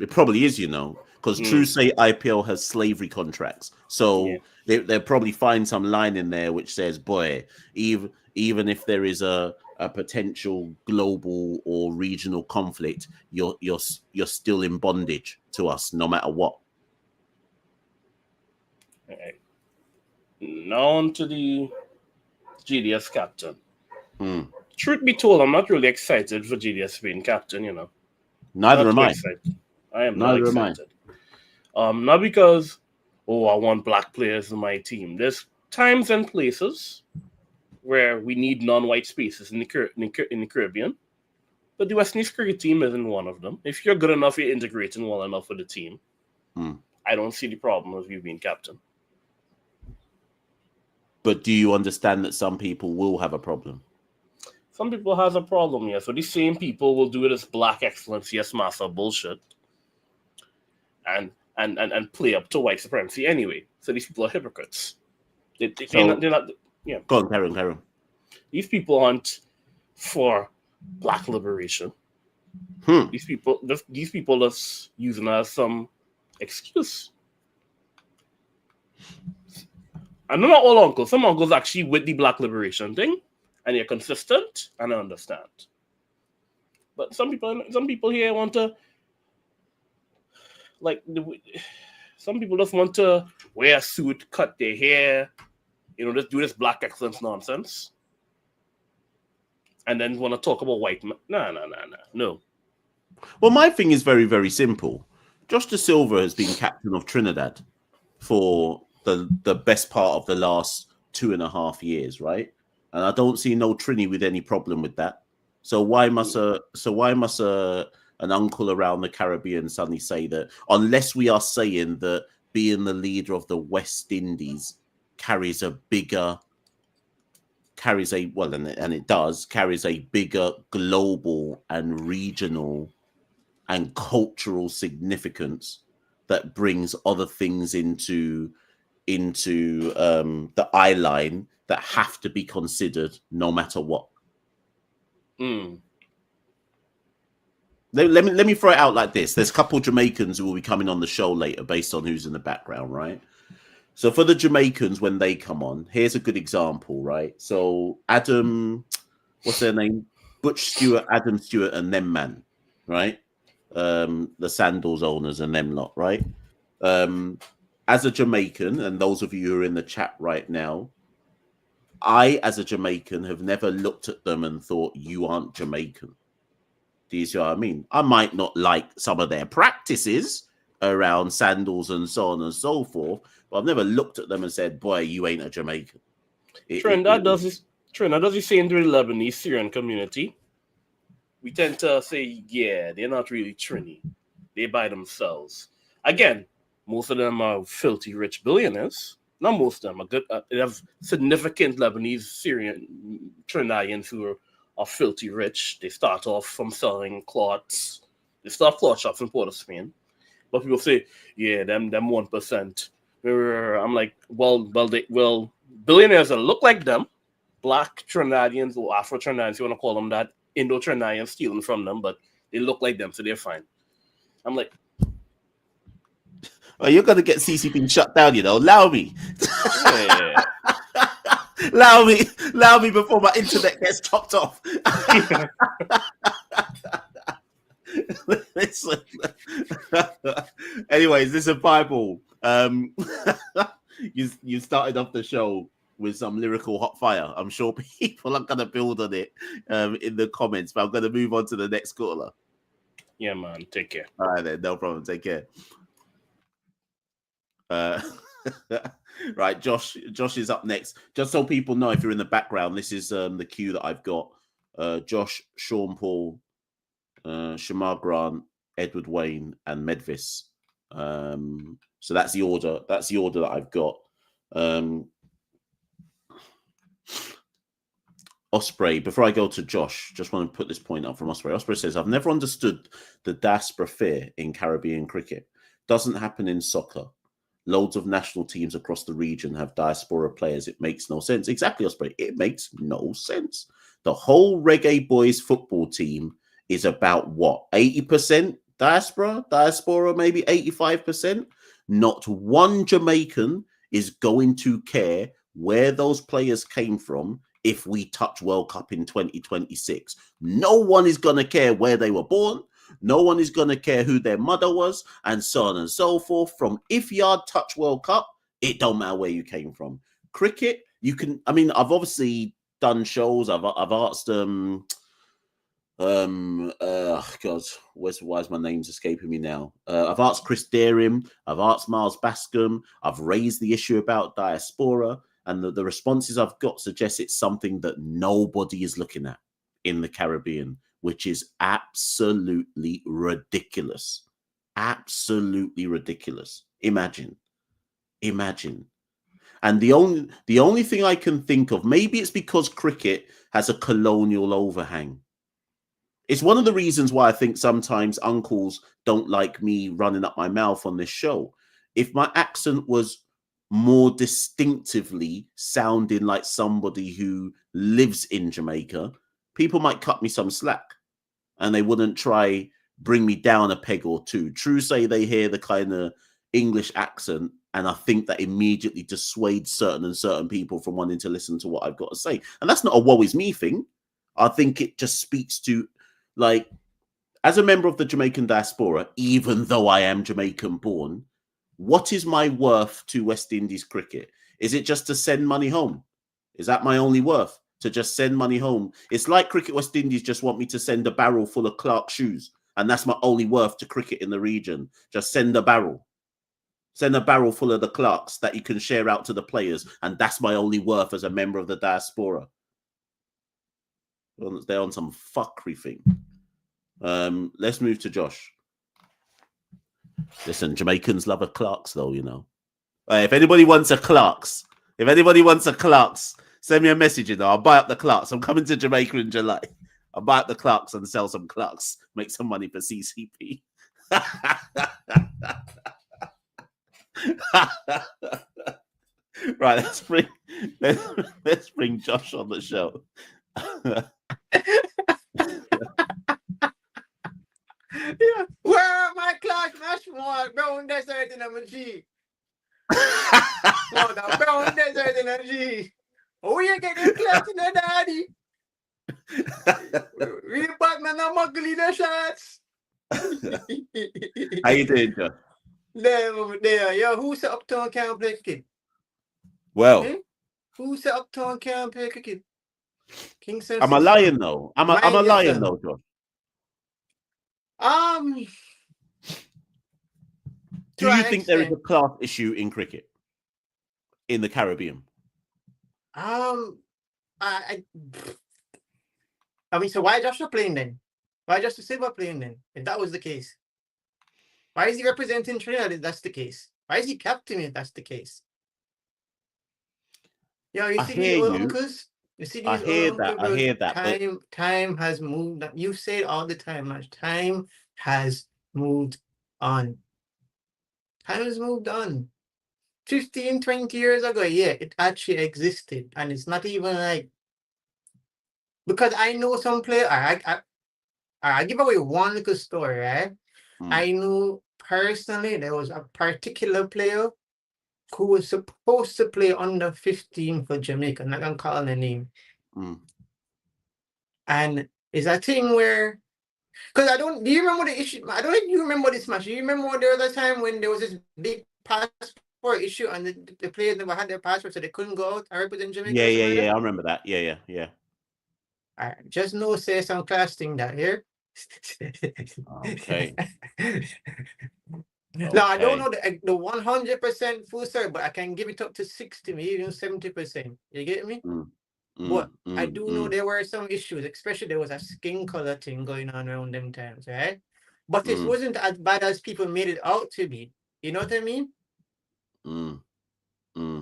B: It probably is, because true say IPL has slavery contracts. So they'll probably find some line in there which says, boy, even if there is a potential global or regional conflict, you're still in bondage to us no matter what.
C: All right. Now on to the GDS captain. Truth be told, I'm not really excited for GDS being captain,
B: Neither am I.
C: Excited. I am not excited. Not because, I want black players in my team. There's times and places where we need non-white spaces in the Caribbean. But the West Indies cricket team isn't one of them. If you're good enough, you're integrating well enough with the team. I don't see the problem of you being captain.
B: But do you understand that some people will have a problem?
C: Some people has a problem, yeah. So these same people will do this black excellence, yes, master bullshit, and play up to white supremacy anyway. So these people are hypocrites. They're not. Yeah.
B: Go on, carry on.
C: These people aren't for black liberation. These people just using as some excuse. And they're not all uncles. Some uncles actually with the black liberation thing, and they're consistent, and I understand. But some people here want to, like, some people just want to wear a suit, cut their hair, just do this black excellence nonsense, and then want to talk about white men. No.
B: Well, my thing is very, very simple. Josh De Silva has been captain of Trinidad for the best part of the last 2.5 years, right? And I don't see no Trini with any problem with that. So why must an uncle around the Caribbean suddenly say that, unless we are saying that being the leader of the West Indies carries a bigger global and regional and cultural significance that brings other things into the eye line that have to be considered no matter what. Let me throw it out like this. There's a couple of Jamaicans who will be coming on the show later based on who's in the background, right? So for the Jamaicans, when they come on, here's a good example, right? So Adam, what's their name? Butch Stewart, Adam Stewart, and them man, right? The Sandals owners and them lot, right? As a Jamaican, and those of you who are in the chat right now, I, as a Jamaican, have never looked at them and thought, you aren't Jamaican. Do you see what I mean? I might not like some of their practices around sandals and so on and so forth, but I've never looked at them and said, boy, you ain't a Jamaican.
C: Trinidad does the same to the Lebanese Syrian community. We tend to say, yeah, they're not really Trini. They by themselves. Again, most of them are filthy rich billionaires. Not most of them are good. They have significant Lebanese, Syrian, Trinidadians who are filthy rich. They start off from selling cloths. They start cloth shops in Port of Spain. But people say, yeah, them 1%. I'm like, well, billionaires that look like them, black Trinidadians or Afro Trinidadians, you want to call them that, Indo Trinidadians stealing from them, but they look like them, so they're fine. I'm like,
B: well, you're gonna get CC being shut down, Allow me.
C: yeah.
B: Allow me before my internet gets chopped off. Anyways, this is Bible. You started off the show with some lyrical hot fire. I'm sure people are gonna build on it in the comments, but I'm gonna move on to the next caller.
C: Yeah, man. Take care.
B: All right, then, no problem. Take care. Right, Josh is up next. Just so people know, if you're in the background, this is the queue that I've got. Josh, Sean Paul, Shamar Grant, Edward Wayne, and Medvis. So that's the order. That's the order that I've got. Osprey, before I go to Josh, just want to put this point up from Osprey. Osprey says, I've never understood the Diaspora fear in Caribbean cricket. Doesn't happen in soccer. Loads of national teams across the region have Diaspora players. It makes no sense. Exactly, Osprey. It makes no sense. The whole Reggae Boys football team is about what? 80% Diaspora? Diaspora maybe 85%? Not one Jamaican is going to care where those players came from if we touch World Cup in 2026. No one is going to care where they were born. No one is going to care who their mother was, and so on and so forth. From if Yard touch World Cup, it don't matter where you came from. Cricket, you can. I mean, I've obviously done shows. I've asked God, why is my name's escaping me now? I've asked Chris Daring. I've asked Miles Bascom. I've raised the issue about Diaspora, and the responses I've got suggest it's something that nobody is looking at in the Caribbean. which is absolutely ridiculous. Absolutely ridiculous. Imagine. And the only thing I can think of, maybe it's because cricket has a colonial overhang. It's one of the reasons why I think sometimes uncles don't like me running up my mouth on this show. If my accent was more distinctively sounding like somebody who lives in Jamaica, people might cut me some slack and they wouldn't try bring me down a peg or two. True say they hear the kind of English accent, and I think that immediately dissuades certain people from wanting to listen to what I've got to say. And that's not a woe is me thing. I think it just speaks to, like, as a member of the Jamaican diaspora, even though I am Jamaican born, what is my worth to West Indies cricket? Is it just to send money home? Is that my only worth? To just send money home? It's like Cricket West Indies just want me to send a barrel full of Clark shoes, and that's my only worth to cricket in the region. Just send a barrel. Send a barrel full of the Clarks that you can share out to the players, and that's my only worth as a member of the diaspora. They're on some fuckery thing. Let's move to Josh. Listen, Jamaicans love a Clarks, though, you know. If anybody wants a Clarks, send me a message, you know. I'll buy up the Clarks. I'm coming to Jamaica in July. I'll buy up the Clarks and sell some Clarks. Make some money for CCP. Right, let's bring Josh on the show.
D: Yeah. Where are my Clark Nashmore? Brown desert in a G. No, the brown desert in a G. Oh, you get the Clark in the daddy. We Batman and muggle in the shots.
B: How you doing, Josh?
D: There. Yo, who said Uptown can't play cricket?
B: Well,
D: who said Uptown can't play cricket? Kingston.
B: I'm a lion though. I'm a lion though, Josh. Do you think there is a class issue in cricket in the Caribbean?
D: I mean, so why Joshua playing then? Why Joshua Silva playing then? If that was the case, why is he representing Trinidad if that's the case? Why is he captain if that's the case? Yo, you see these old uncles? You see these
B: I hear that.
D: Time has moved. You say it all the time, man. Time has moved on. Time has moved on. 15, 20 years ago, yeah, it actually existed. And it's not even like, because I know some player, I give away one little story, right? I knew personally there was a particular player who was supposed to play under 15 for Jamaica. I'm not going to call the name. And it's a thing where, because do you remember the issue? I don't think you remember this much. Do you remember there was a time when there was this big passport issue and the players never had their passport, so they couldn't go out and represent Jamaica?
B: Yeah. I remember that. Yeah.
D: All right, just no say some class thing that here.
B: Okay.
D: No, I don't know the 100% full story, but I can give it up to 60, maybe even 70%. You get me? But I do know there were some issues, especially there was a skin color thing going on around them times, right? But it wasn't as bad as people made it out to be. You know what I mean?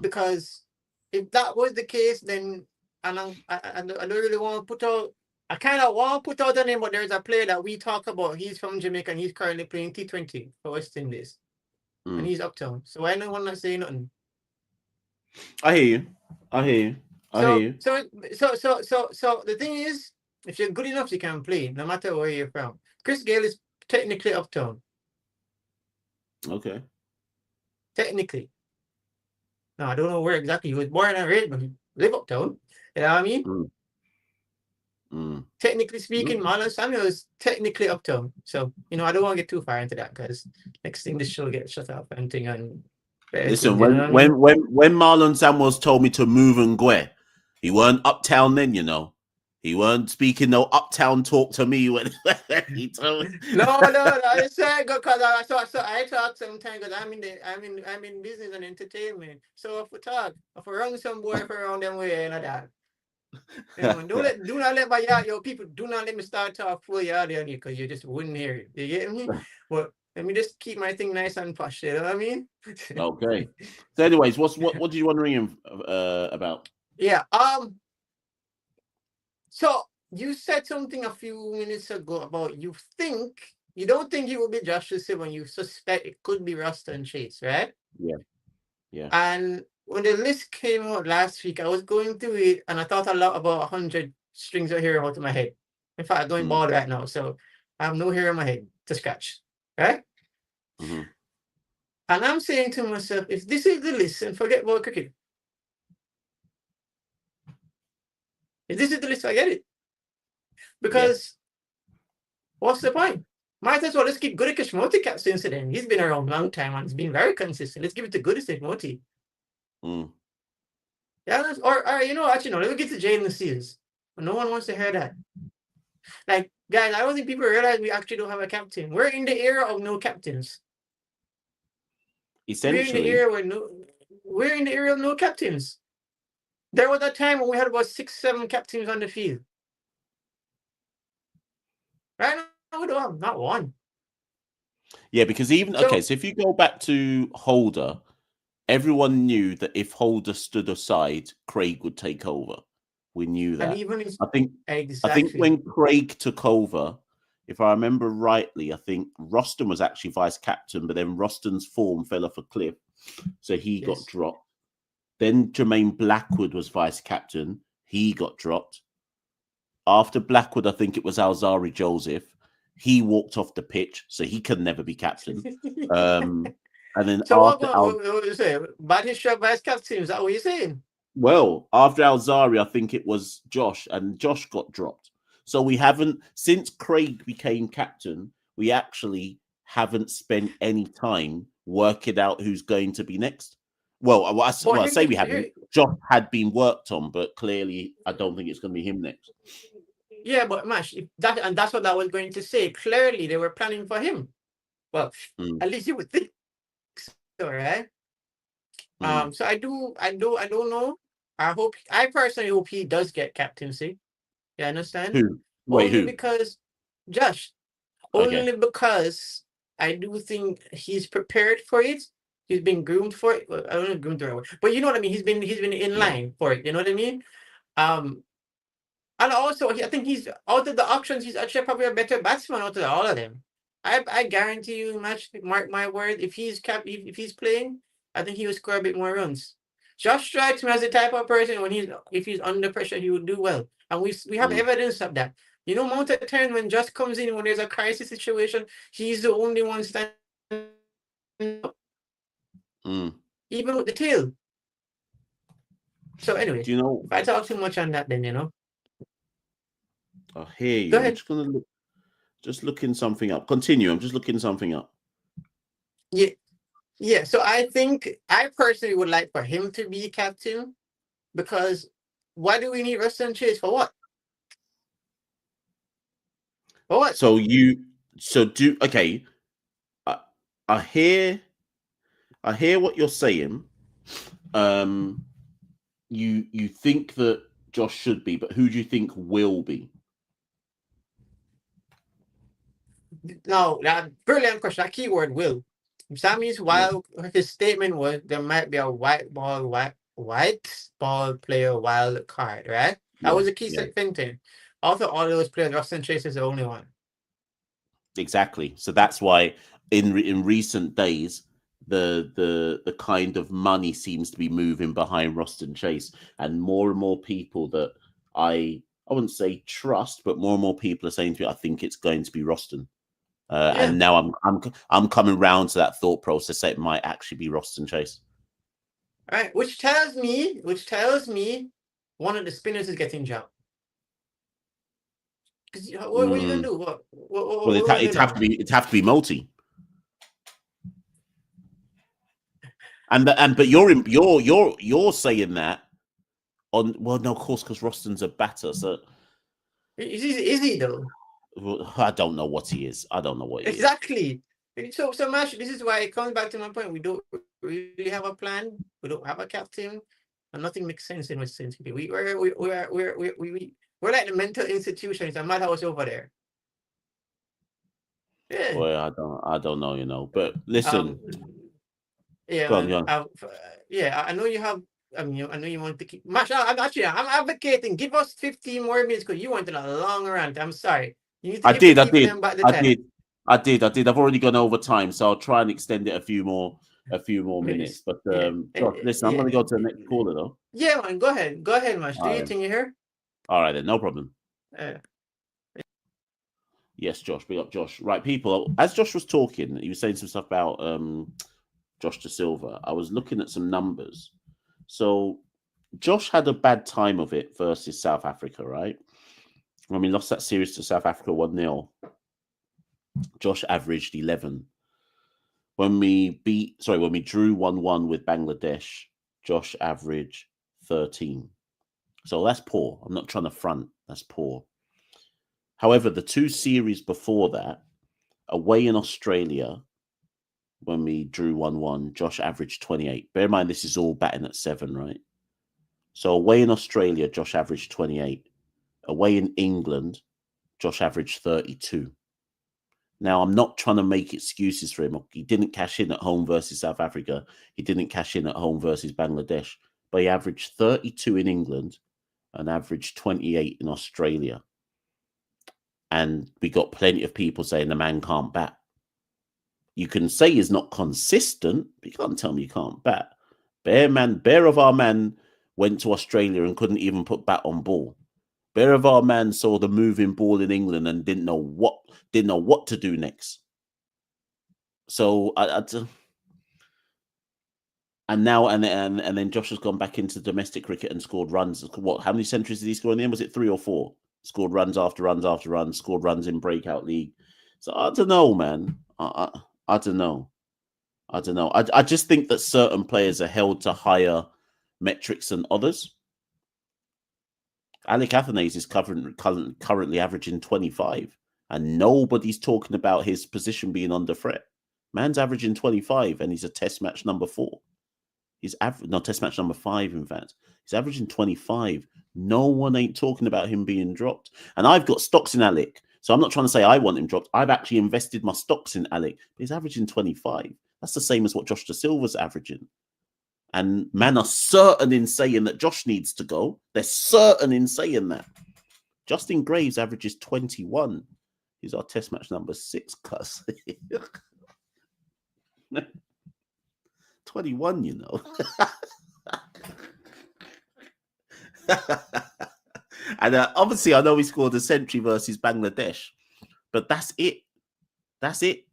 D: Because if that was the case, then I don't really want to put out. I kind of want to put out a name, but there's a player that we talk about. He's from Jamaica and he's currently playing T20 for West Indies. And he's uptown. So I don't want to say nothing.
B: I hear you.
D: So the thing is, if you're good enough, you can play, no matter where you're from. Chris Gayle is technically uptown.
B: Okay.
D: Technically. No, I don't know where exactly he was born and raised, but he live uptown. You know what I mean? Technically speaking, Marlon Samuel is technically uptown. So, I don't want to get too far into that because next thing this show gets shut off and thing and
B: listen, when Marlon Samuels told me to move and go, he weren't uptown then, He weren't speaking no uptown talk to me when he told me.
D: No, I said because I talk sometimes because I'm in business and entertainment. So if we talk, if we run some boy around them way and that. You know, do not let my yard, yo, people, do not let me start talk full yard on you because you just wouldn't hear it. You get me? Well, let me just keep my thing nice and posh. You know what I mean?
B: Okay. So, anyways, what do you want to ring him about?
D: Yeah. So you said something a few minutes ago about you don't think he will be Josh when you suspect it could be Rasta and Chase, right?
B: Yeah.
D: And when the list came out last week, I was going through it and I thought a lot about 100 strings of hair out of my head. In fact, I'm going bald right now, so I have no hair in my head to scratch, right?
B: Mm-hmm.
D: And I'm saying to myself, if this is the list, and forget about cricket. If this is the list, I get it. Because what's the point? Might as well let's keep Goodickish Moti captaincy then. He's been around a long time and he's been very consistent. Let's give it to Goodickish Moti. Yeah, or you know, actually, no, let me get to Jalen Seals. No one wants to hear that. Like, guys, I don't think people realize we actually don't have a captain. We're in the era of no captains.
B: Essentially,
D: we're in the era of no captains. There was a time when we had about 6-7 captains on the field. Right now, we don't have not one.
B: Yeah, because even so if you go back to Holder, everyone knew that if Holder stood aside, Craig would take over. We knew that.
D: And even
B: I think when Craig took over, if I remember rightly, I think Roston was actually vice captain, but then Roston's form fell off a cliff, so he got dropped. Then Jermaine Blackwood was vice captain. He got dropped. After Blackwood, I think it was Alzari Joseph. He walked off the pitch, so he could never be captain. And then
D: so what you say? Batisha vice captain, is that what you're saying?
B: Well, after Alzari, I think it was Josh, and Josh got dropped. So we haven't, since Craig became captain, we actually haven't spent any time working out who's going to be next. Well, I say we haven't. Josh had been worked on, but clearly I don't think it's going to be him next.
D: Yeah, but Mash, that's what I was going to say. Clearly, they were planning for him. Well, at least you would think so, right? So I don't know. I personally hope he does get captaincy. You understand?
B: Who?
D: Only because Josh. Only because I do think he's prepared for it. He's been groomed for it. Well, I don't know groomed the right word, but you know what I mean. He's been in line for it. You know what I mean? And also I think he's out of the options. He's actually probably a better batsman out of all of them. I guarantee you, mark my word. If he's playing, I think he will score a bit more runs. Josh strikes me as the type of person if he's under pressure, he would do well, and we have evidence of that. You know, amount of time when Josh comes in when there's a crisis situation, he's the only one standing up, even with the tail. So anyway,
B: do you know
D: if I talk too much on that, then you know.
B: I hear you.
D: Go ahead.
B: I'm just gonna looking something up. Continue. I'm just looking something up.
D: Yeah. So I think I personally would like for him to be captain, because why do we need Ruston Chase for what? For what?
B: Okay. I hear what you're saying. You think that Josh should be, but who do you think will be?
D: No, that brilliant question. That keyword will. Sammy's while his statement was there might be a white ball player wild card, right? That was a key thing. Also, all those players, Ruston Chase is the only one.
B: Exactly. So that's why in recent days the kind of money seems to be moving behind Ruston Chase, and more people that I wouldn't say trust, but more people are saying to me, I think it's going to be Ruston. And now I'm coming round to that thought process that it might actually be Ruston Chase.
D: All right, which tells me one of the spinners is getting dropped. Because what are you gonna do?
B: Well, it'd have to be multi. But you're saying that on, well, no, of course, because Ruston's a batter. So
D: is he though?
B: I don't know what he is. I don't know what he
D: exactly. Is. So much. This is why it comes back to my point. We don't really have a plan. We don't have a captain. and nothing makes sense in Western City. We're like the mental institution. It's a madhouse over there. Yeah.
B: Well, I don't know, But listen,
D: Yeah,
B: go on,
D: man.
B: go on.
D: Yeah, I know you have. I mean, I know you want to keep. Machel, I'm advocating. Give us 15 more minutes because you wanted a long rant. I'm sorry. You need to give the people them back the time.
B: I did. I've already gone over time, so I'll try and extend it a few more minutes. But Josh, listen, I'm going to go to the next caller though.
D: Yeah, man. Go ahead, Mash. Do you think you're here?
B: All right, then, no problem. Yes, Josh. Big up, Josh. Right, people. As Josh was talking, he was saying some stuff about Josh Da Silva. I was looking at some numbers. So Josh had a bad time of it versus South Africa, right? When we lost that series to South Africa 1-0, Josh averaged 11. When we drew 1-1 with Bangladesh, Josh averaged 13. So that's poor. I'm not trying to front. That's poor. However, the two series before that, away in Australia, when we drew 1-1, Josh averaged 28. Bear in mind, this is all batting at 7, right? So away in Australia, Josh averaged 28. Away in England, Josh averaged 32. Now, I'm not trying to make excuses for him. He didn't cash in at home versus South Africa. He didn't cash in at home versus Bangladesh. But he averaged 32 in England and averaged 28 in Australia. And we got plenty of people saying the man can't bat. You can say he's not consistent, but you can't tell me you can't bat. Bear of our man went to Australia and couldn't even put bat on ball. Bear of our man saw the moving ball in England and didn't know what to do next. So and then Josh has gone back into domestic cricket and scored runs. What? How many centuries did he score in the end? Was it 3 or 4? Scored runs after runs after runs. Scored runs in breakout league. So I don't know, man. I don't know. I just think that certain players are held to higher metrics than others. Alec Athanaze is currently averaging 25, and nobody's talking about his position being under threat. Man's averaging 25, and he's a test match number 4. Test match number 5, in fact. He's averaging 25. No one ain't talking about him being dropped. And I've got stocks in Alec, so I'm not trying to say I want him dropped. I've actually invested my stocks in Alec, but he's averaging 25. That's the same as what Josh Da Silva's averaging. And man are certain in saying that Josh needs to go. They're certain in saying that. Justin Graves averages 21. He's our test match number 6, cuss. 21, you know. And obviously, I know he scored a century versus Bangladesh, but that's it. That's it.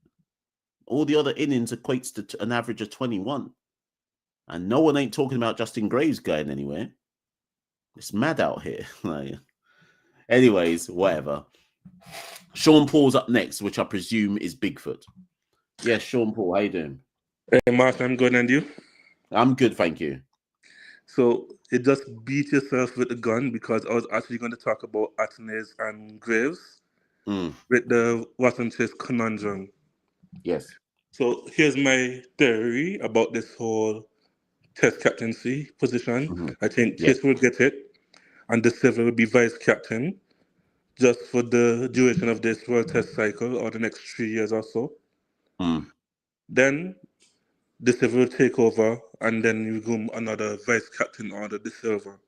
B: All the other innings equates to an average of 21. And no one ain't talking about Justin Graves going anywhere. It's mad out here. Anyways, whatever. Sean Paul's up next, which I presume is Bigfoot. Yes, Sean Paul, how you doing?
E: Hey, Mark, I'm good, and you?
B: I'm good, thank you.
E: So you just beat yourself with the gun because I was actually going to talk about Athanaze and Graves with the Watson Chase conundrum.
B: Yes.
E: So here's my theory about this whole test captaincy position. I think Chase will get it, and De Silva will be vice captain just for the duration of this World Test cycle or the next 3 years or so. Then De Silva will take over, and then you go another vice captain under De Silva.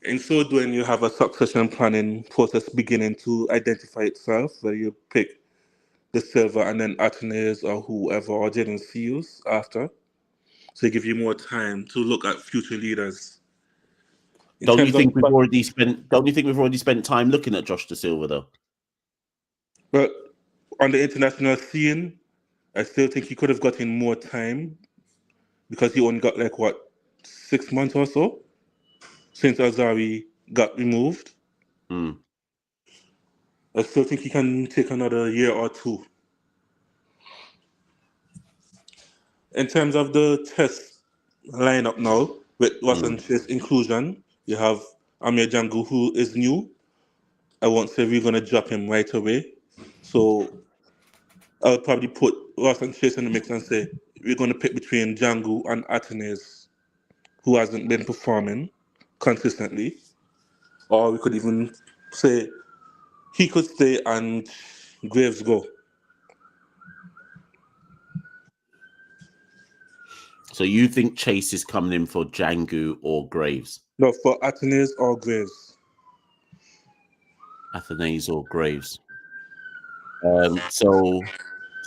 E: In so doing, you have a succession planning process beginning to identify itself, where you pick De Silva and then Athanaze or whoever, or Jaden Seals after. So it gives you more time to look at future leaders.
B: Don't you think we've already spent time looking at Josh Da Silva, though?
E: Well, on the international scene, I still think he could have gotten more time because he only got 6 months or so since Azari got removed. I still think he can take another year or 2. In terms of the test lineup now, with Watson Chase inclusion, you have Amir Jangu, who is new. I won't say we're going to drop him right away. So I'll probably put Watson Chase in the mix and say we're going to pick between Jangu and Athanaze who hasn't been performing consistently, or we could even say he could stay and Graves go.
B: So you think Chase is coming in for Django or Graves?
E: No, for Athenaeus or Graves.
B: Athenaeus or Graves. So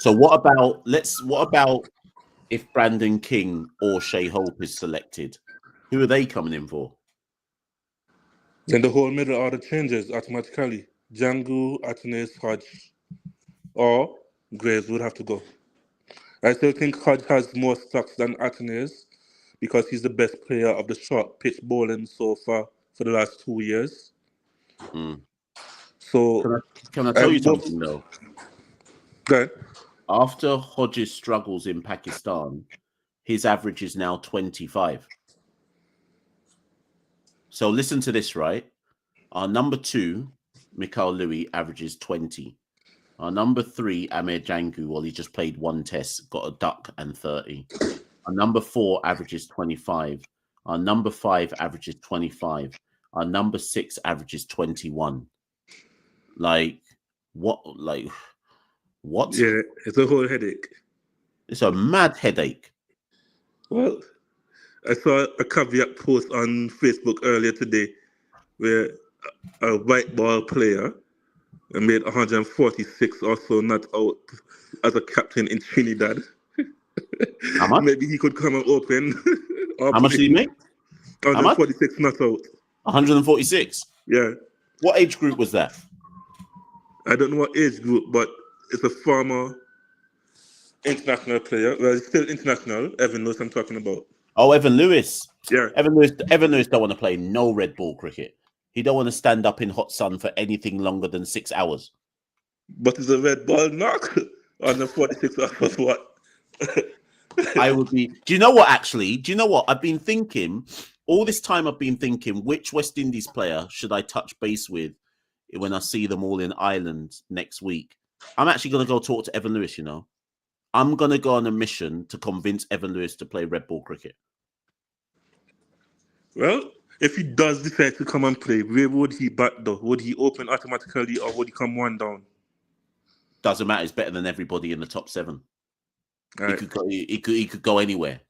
B: what about if Brandon King or Shea Hope is selected? Who are they coming in for?
E: Then the whole middle order changes automatically. Django, Athenaeus, Hodge, or Graves would have to go. I still think Hodge has more stocks than Athenaeus because he's the best player of the short pitch bowling so far for the last 2 years. So
B: can I tell you something though?
E: Go ahead.
B: After Hodges' struggles in Pakistan, his average is now 25. So listen to this, right? Our number 2, Machel Louis, averages 20. Our number 3, Amir Django, well, he just played 1 test, got a duck and 30. Our number 4 averages 25. Our number 5 averages 25. Our number 6 averages 21. Like, what?
E: Yeah, it's a whole headache.
B: It's a mad headache.
E: Well, I saw a caveat post on Facebook earlier today where a white ball player made 146 or so not out as a captain in Trinidad.
B: How much?
E: Maybe he could come and open.
B: How much did he make?
E: 146 not out.
B: 146?
E: Yeah.
B: What age group was that?
E: I don't know what age group, but it's a former international player. Well, he's still international. Evan Lewis I'm talking about.
B: Oh, Evan Lewis.
E: Yeah.
B: Evan Lewis don't want to play no red ball cricket. He don't want to stand up in hot sun for anything longer than 6 hours.
E: But it's a red ball knock on the 46 hours. What?
B: I would be. Do you know what? Actually, do you know what I've been thinking? All this time, I've been thinking, which West Indies player should I touch base with when I see them all in Ireland next week? I'm actually going to go talk to Evan Lewis. You know, I'm going to go on a mission to convince Evan Lewis to play red ball cricket.
E: Well, if he does decide to come and play, where would he bat though? Would he open automatically or would he come 1 down?
B: Doesn't matter. He's better than everybody in the top 7.
E: Right.
B: He could go anywhere.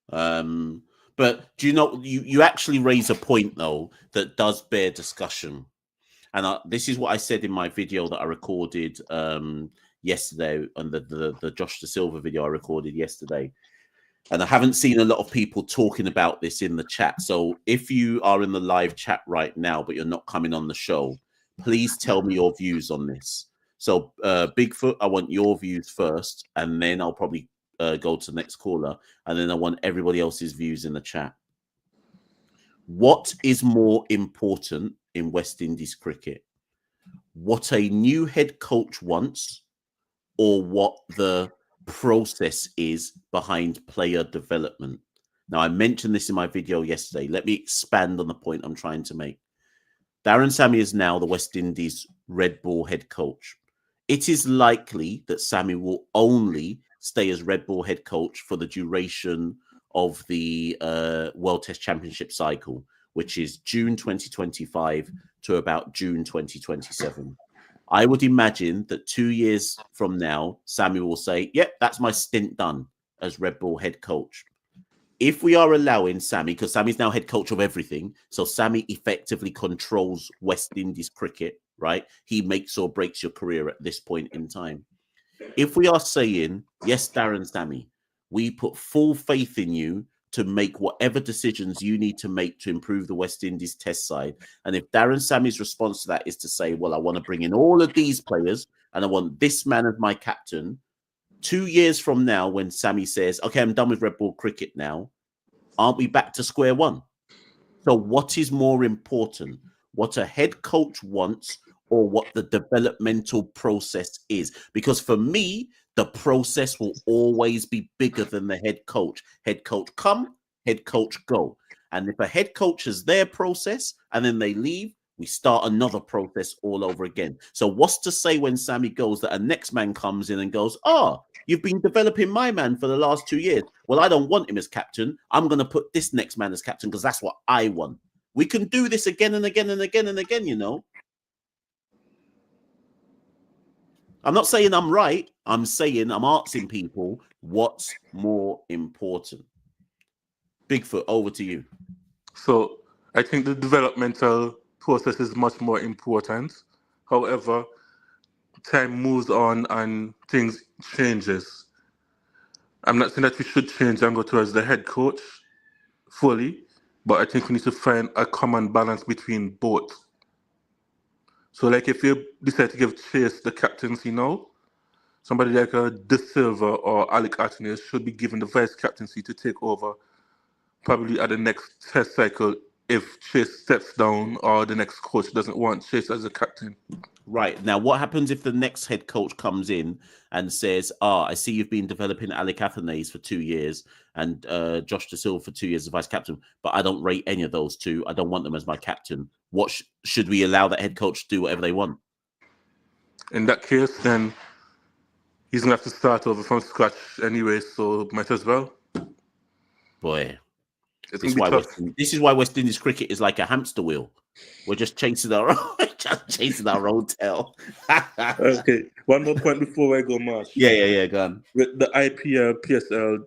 B: But do you know, you actually raise a point though that does bear discussion, and this is what I said in my video that I recorded yesterday, and the Josh Da Silva video I recorded yesterday. And I haven't seen a lot of people talking about this in the chat. So if you are in the live chat right now, but you're not coming on the show, please tell me your views on this. So Bigfoot, I want your views first, and then I'll probably go to the next caller, and then I want everybody else's views in the chat. What is more important in West Indies cricket? What a new head coach wants, or what the process is behind player development? Now, I mentioned this in my video yesterday. Let me expand on the point I'm trying to make. Darren Sammy is now the West Indies red ball head coach. It is likely that Sammy will only stay as red ball head coach for the duration of the World Test Championship cycle, which is June 2025 to about June 2027. I would imagine that 2 years from now, Sammy will say, yep, that's my stint done as red ball head coach. If we are allowing Sammy, because Sammy's now head coach of everything, so Sammy effectively controls West Indies cricket, right? He makes or breaks your career at this point in time. If we are saying, yes, Darren Sammy, we put full faith in you to make whatever decisions you need to make to improve the West Indies test side. And if Darren Sammy's response to that is to say, well, I want to bring in all of these players and I want this man as my captain, 2 years from now, when Sammy says, okay, I'm done with red ball cricket now, aren't we back to square one? So what is more important? What a head coach wants or what the developmental process is? Because for me, the process will always be bigger than the head coach. Head coach come, head coach go. And if a head coach has their process and then they leave, we start another process all over again. So what's to say when Sammy goes that a next man comes in and goes, oh, You've been developing my man for the last 2 years. Well, I don't want him as captain. I'm going to put this next man as captain because that's what I want. We can do this again and again and again and again, you know. I'm not saying I'm right. I'm saying I'm asking people what's more important. Bigfoot, over to you.
E: So I think the developmental process is much more important. However, time moves on and things changes. I'm not saying that we should change and go towards the head coach fully, but I think we need to find a common balance between both. So, like, if you decide to give Chase the captaincy now, somebody like a De Silva or Alec Atkins should be given the vice captaincy to take over probably at the next test cycle if Chase steps down or the next coach doesn't want Chase as a captain.
B: Right. Now, what happens if the next head coach comes in and says, I see you've been developing Alec Athanaze for 2 years and Josh De Silva for 2 years as vice captain, but I don't rate any of those two. I don't want them as my captain. What should we allow that head coach to do whatever they want?
E: In that case, then he's going to have to start over from scratch anyway, so might as well.
B: Boy,
E: It's
B: this
E: going to be tough.
B: is why West Indies cricket is like a hamster wheel. We're just chasing our own tail.
E: Okay, one more point before I go, Marsh.
B: Yeah, go on.
E: With the IPL, PSL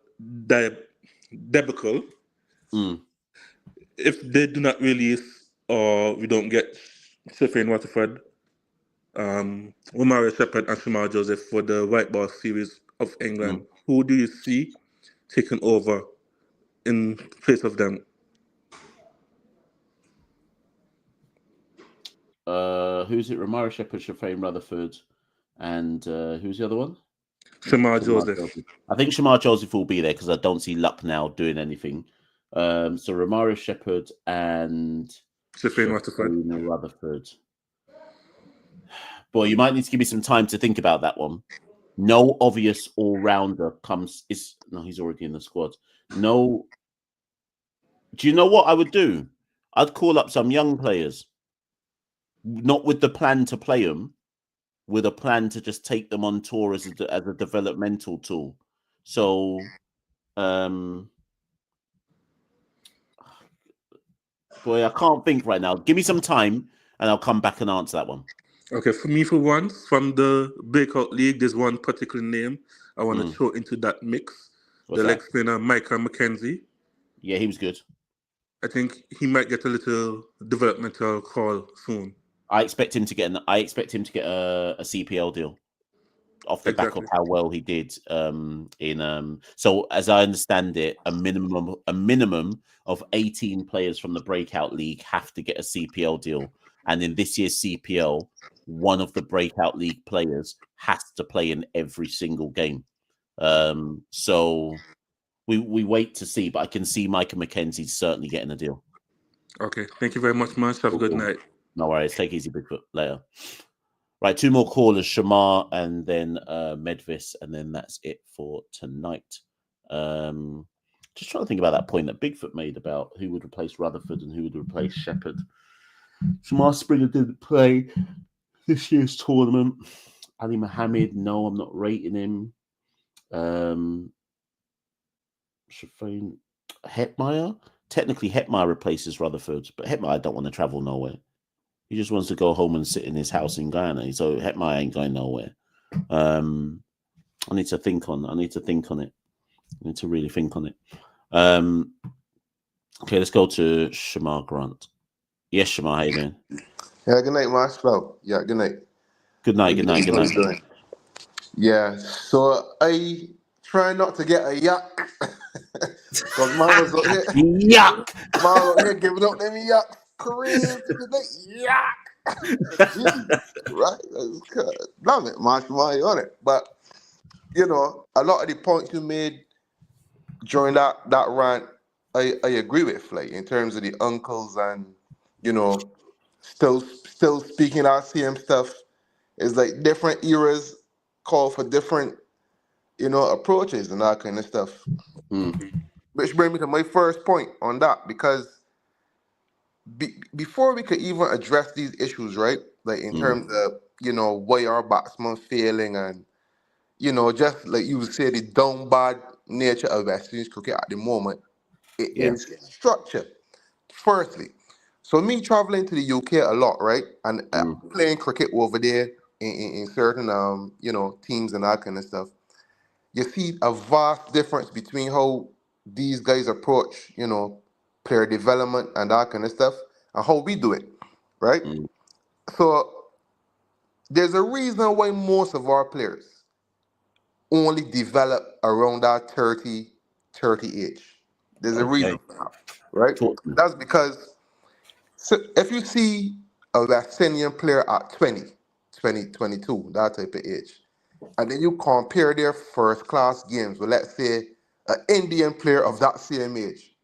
E: debacle, if they do not release or we don't get Sheffield Waterford, Romario Shepherd and Shamar Joseph for the White Ball Series of England, who do you see taking over in place of them?
B: Who's it? Romario Shepherd, Shafane Rutherford, and who's the other one?
E: Shamar Joseph.
B: I think Shamar Joseph will be there because I don't see Lucknow doing anything. So Romario Shepherd and
E: Shafane
B: Rutherford. Boy, you might need to give me some time to think about that one. No obvious all-rounder comes. No, he's already in the squad. No. Do you know what I would do? I'd call up some young players. Not with the plan to play them, with a plan to just take them on tour as a developmental tool. So, boy, I can't think right now. Give me some time, and I'll come back and answer that one.
E: Okay, for me, for once, from the Breakout League, there's one particular name I want to throw into that mix.
B: What's
E: the leg spinner, Michael McKenzie.
B: Yeah, he was good.
E: I think he might get a little developmental call soon.
B: I expect him to get a CPL deal off the back of how well he did So as I understand it, a minimum of 18 players from the Breakout League have to get a CPL deal. And in this year's CPL, one of the Breakout League players has to play in every single game. So we wait to see, but I can see Michael McKenzie certainly getting a deal.
E: Okay, thank you very much, man. Have a good night.
B: No worries. Take it easy, Bigfoot. Later. Right, 2 more callers, Shamar and then Medvis, and then that's it for tonight. Just trying to think about that point that Bigfoot made about who would replace Rutherford and who would replace Shepherd. Shamar Springer didn't play this year's tournament. Ali Mohammed, no, I'm not rating him. Shafane Hetmeyer. Technically, Hetmeyer replaces Rutherford, but Hetmeyer don't want to travel nowhere. He just wants to go home and sit in his house in Guyana. So Hetmeyer ain't going nowhere. I need to think on it. I need to really think on it. Okay, let's go to Shamar Grant. Yes, Shamar, how you doing?
F: Yeah, good night, Machel. Yeah, good night.
B: Good night.
F: Yeah, so I try not to get a yuck. Because man was up here.
B: Yuck!
F: Man was up here giving up them yuck. Korean yuck. Right? That's good. Love it, Machel, you on it. But, you know, a lot of the points you made during that rant, I agree with, Flay, in terms of the uncles and, you know, still speaking our same stuff. It's like different eras call for different, you know, approaches and that kind of stuff. Which brings me to my first point on that, because before we could even address these issues, right? Like in terms of, you know, why our batsmen failing and, you know, just like you say, the down bad nature of West Indies cricket at the moment, it is structure. Firstly, so me traveling to the UK a lot, right, and playing cricket over there in certain you know, teams and that kind of stuff. You see a vast difference between how these guys approach, you know, player development and that kind of stuff, and how we do it, right? So there's a reason why most of our players only develop around that 30 age. There's a reason for that, right?
B: Talk to me.
F: That's because if you see a West Indian player at 20, 22, that type of age, and then you compare their first class games with, let's say, an Indian player of that same age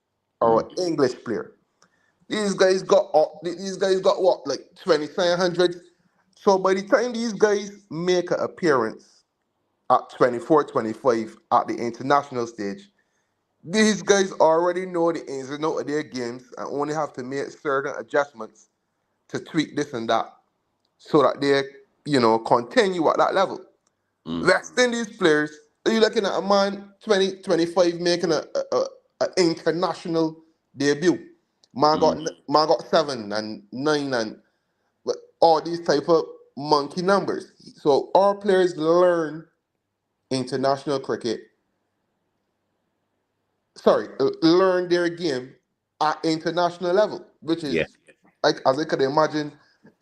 F: or an English player, these guys got what, like 2,700. So by the time these guys make an appearance at 24, 25 at the international stage, these guys already know the ins and outs of their games and only have to make certain adjustments to tweak this and that so that they, you know, continue at that level. West Indies players, are you looking at a man 20, 25 making a international debut? Man got 7 and 9 and all these type of monkey numbers. So our players learn international cricket. Learn their game at international level, which is, like, as I could imagine,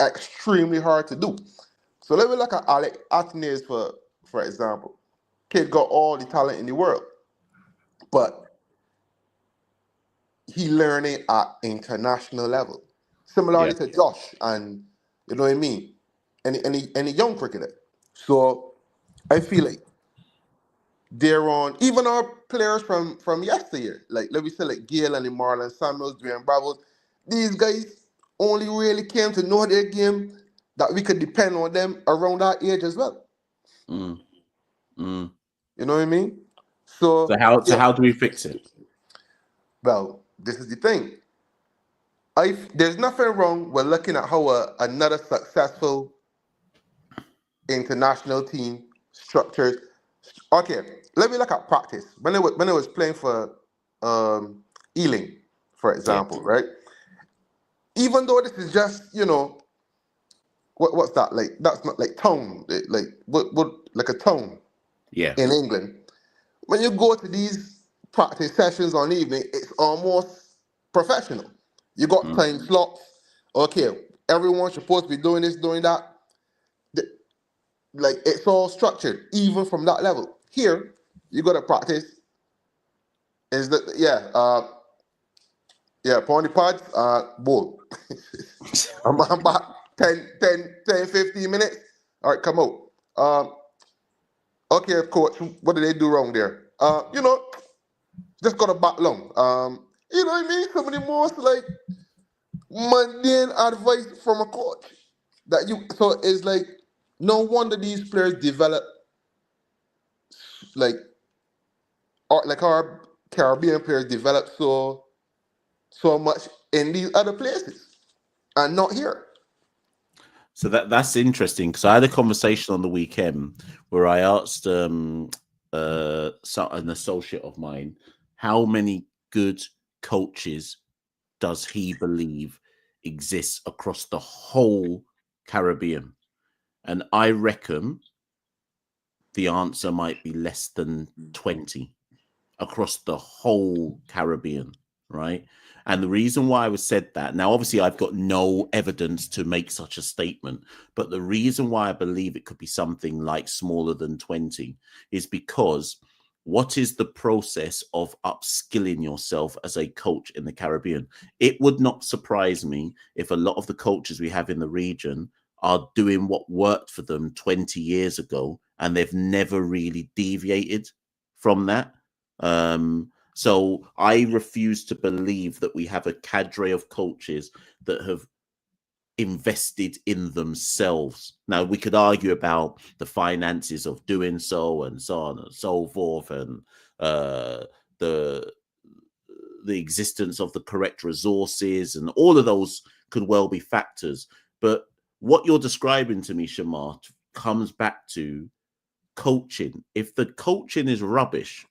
F: extremely hard to do. So let me look at Alec Atkins for example. Kid got all the talent in the world, but he learning at international level. Similarly to Josh and, you know what I mean, any young cricketer. So I feel like they're on, even our players from yesteryear, like let me say like Gale and the Marlon Samuels, Dwayne Bravos, these guys only really came to know their game that we could depend on them around that age as well. You know what I mean? So
B: how do we fix it?
F: Well, this is the thing. There's nothing wrong with looking at how another successful international team structures. Okay, let me look at practice. When I was playing for Ealing, for example, right? Even though this is just, you know, what's that like? That's not like tone, like what like a tone. In England, when you go to these practice sessions on evening, it's almost professional. You got time slots. Okay, everyone's supposed to be doing this, doing that. Like, it's all structured, even from that level. Here, you got to practice. Is that pony pads, ball. I'm about 10, 15 minutes. All right, come out. Okay, coach, what did they do wrong there? You know, just got a bat long. You know what I mean? Some of the most like mundane advice from a coach so it's like, no wonder these players develop like our Caribbean players develop so much in these other places and not here.
B: So that's interesting, because I had a conversation on the weekend where I asked an associate of mine how many good coaches does he believe exists across the whole Caribbean, and I reckon the answer might be less than 20 across the whole Caribbean, right? And the reason why I said that, now obviously I've got no evidence to make such a statement, but the reason why I believe it could be something like smaller than 20 is because what is the process of upskilling yourself as a coach in the Caribbean? It would not surprise me if a lot of the coaches we have in the region are doing what worked for them 20 years ago, and they've never really deviated from that. So I refuse to believe that we have a cadre of coaches that have invested in themselves. Now, we could argue about the finances of doing so and so on and so forth, and the existence of the correct resources, and all of those could well be factors. But what you're describing to me, Shamar, comes back to coaching. If the coaching is rubbish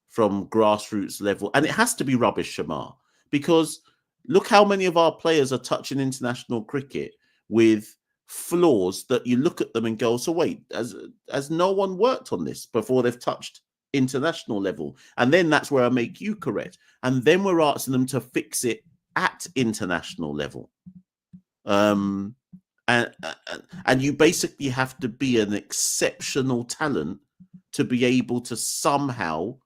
B: from grassroots level, and it has to be rubbish, Shamar, because look how many of our players are touching international cricket with flaws that you look at them and go, so wait, as no one worked on this before they've touched international level? And then that's where I make you correct. And then we're asking them to fix it at international level. And you basically have to be an exceptional talent to be able to somehow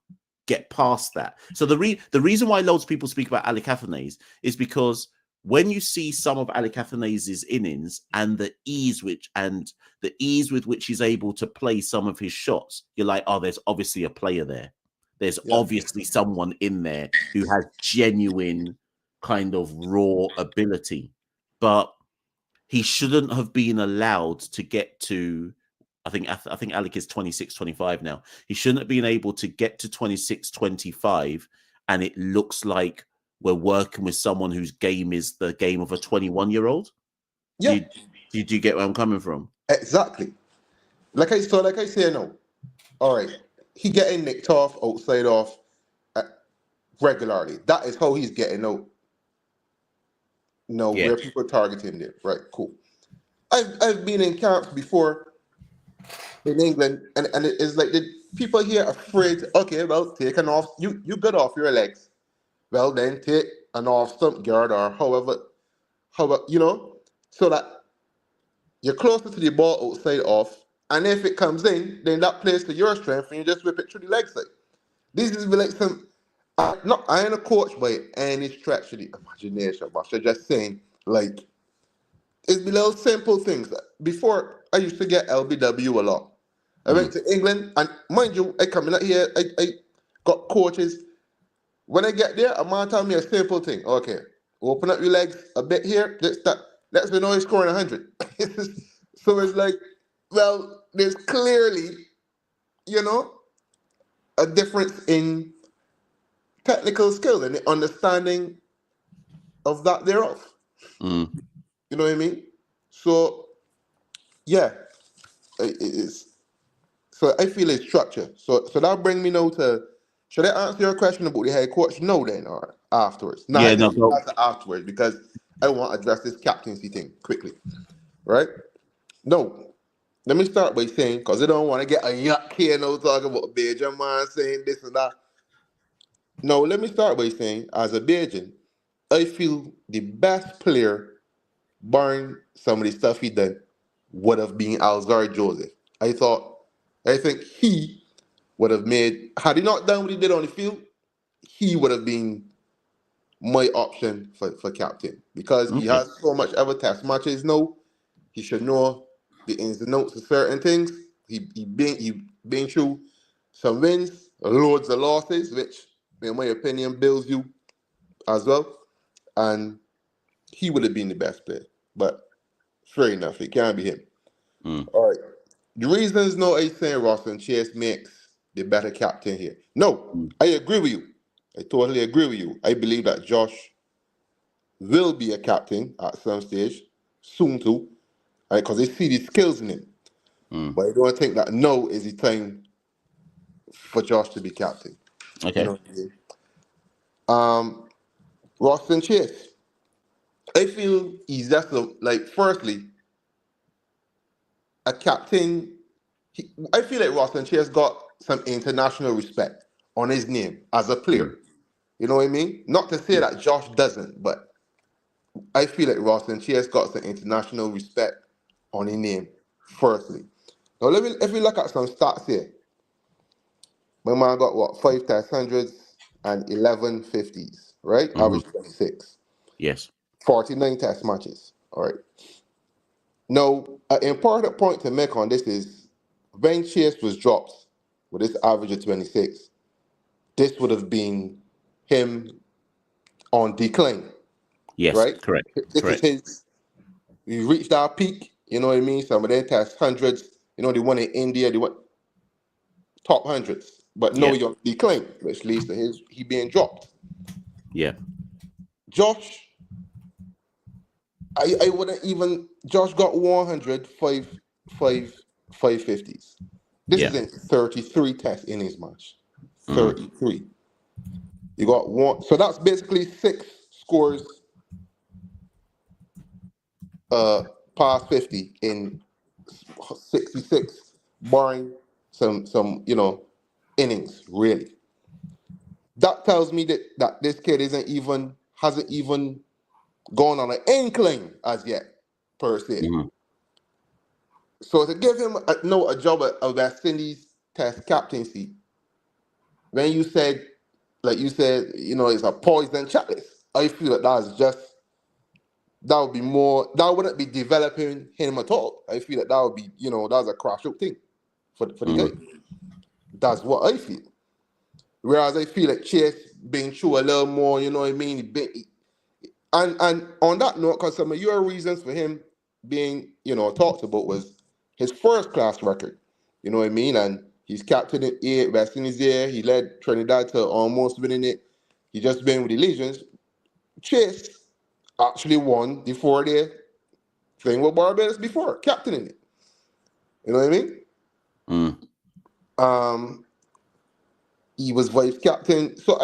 B: get past that. So the reason why loads of people speak about Ali Cathane's is because when you see some of Ali Cathane's innings and the ease with which he's able to play some of his shots, you're like, oh, there's obviously a player there. There's obviously someone in there who has genuine kind of raw ability. But he shouldn't have been allowed to get to, I think Alec is 26, 25 now. He shouldn't have been able to get to 26, 25, and it looks like we're working with someone whose game is the game of a 21-year-old.
F: Yeah.
B: Do you get where I'm coming from?
F: Exactly. Like I say, no. All right. He getting nicked off, outside off regularly. That is how he's getting out. No, where people target him there. Right, cool. I've been in camps before in England, and it's like the people here are afraid. Okay, well, take an off. You got off your legs. Well, then take an off stump guard or however, so that you're closer to the ball outside off. And if it comes in, then that plays to your strength, and you just whip it through the leg side. This is like some. I ain't a coach by any stretch of the imagination, but I'm just saying, like, it's the little simple things. Before, I used to get LBW a lot. I went to England, and mind you, I come in here, I got coaches. When I get there, a man tell me a simple thing. Okay, open up your legs a bit here. Let's know he's scoring 100. So it's like, well, there's clearly, a difference in technical skill and the understanding of that thereof. You know what I mean? So, yeah, so I feel it's structure. So that brings me now to, should I answer your question about the head coach? No, then, or afterwards? No, afterwards, because I want to address this captaincy thing quickly, right? No. Let me start by saying, because I don't want to get a yuck here now talking about Bajan man saying this and that. No, let me start by saying, as a Bajan, I feel the best player, barring some of the stuff he done, would have been Alzar Joseph. I think he would have made, had he not done what he did on the field, he would have been my option for captain. Because he has so much other test matches now, he should know the ins and outs of certain things. He been through some wins, loads of losses, which, in my opinion, builds you as well. And he would have been the best player. But fair enough, it can't be him. All right. The reasons no I saying Roston Chase makes the better captain here. No, I agree with you. I totally agree with you. I believe that Josh will be a captain at some stage, soon too, because they see the skills in him. But I don't think that now is the time for Josh to be captain.
B: Okay.
F: You know what I mean? Roston Chase. I feel he's just firstly, a captain. I feel like Roston Chase got some international respect on his name as a player. You know what I mean? Not to say that Josh doesn't, but I feel like Roston Chase got some international respect on his name, firstly. Now, if we look at some stats here, my man got 5 test hundreds and 11 50s, right? Average 26.
B: Yes.
F: 49 test matches. All right. Now, an important point to make on this is when Chase was dropped with this average of 26, this would have been him on decline.
B: Yes,
F: right?
B: correct.
F: This is his. We reached our peak. You know what I mean? Some of them test hundreds. You know, they won in India. They won top hundreds. But no, you're decline, which leads to he being dropped.
B: Yeah.
F: Josh, I wouldn't even. Josh got 100, 550s. This is in 33 test innings, match. 33. You got one, so that's basically 6 scores past 50 in 66, barring some innings, really. That tells me that this kid hasn't even gone on an incline as yet, per se. So to give him a job at West Indies Test captaincy, when you said, it's a poison chalice, I feel that wouldn't be developing him at all. I feel that would be, that's a crash out thing for the guy. That's what I feel. Whereas I feel like Chase being through a little more, you know what I mean? And on that note, because some of your reasons for him being, talked about was his first class record. You know what I mean? And he's captain in 8 West Indies there. He led Trinidad to almost winning it. He just been with the Legions. Chase actually won the 4-day thing with Barbados before, captaining it. You know what I mean? He was vice captain. So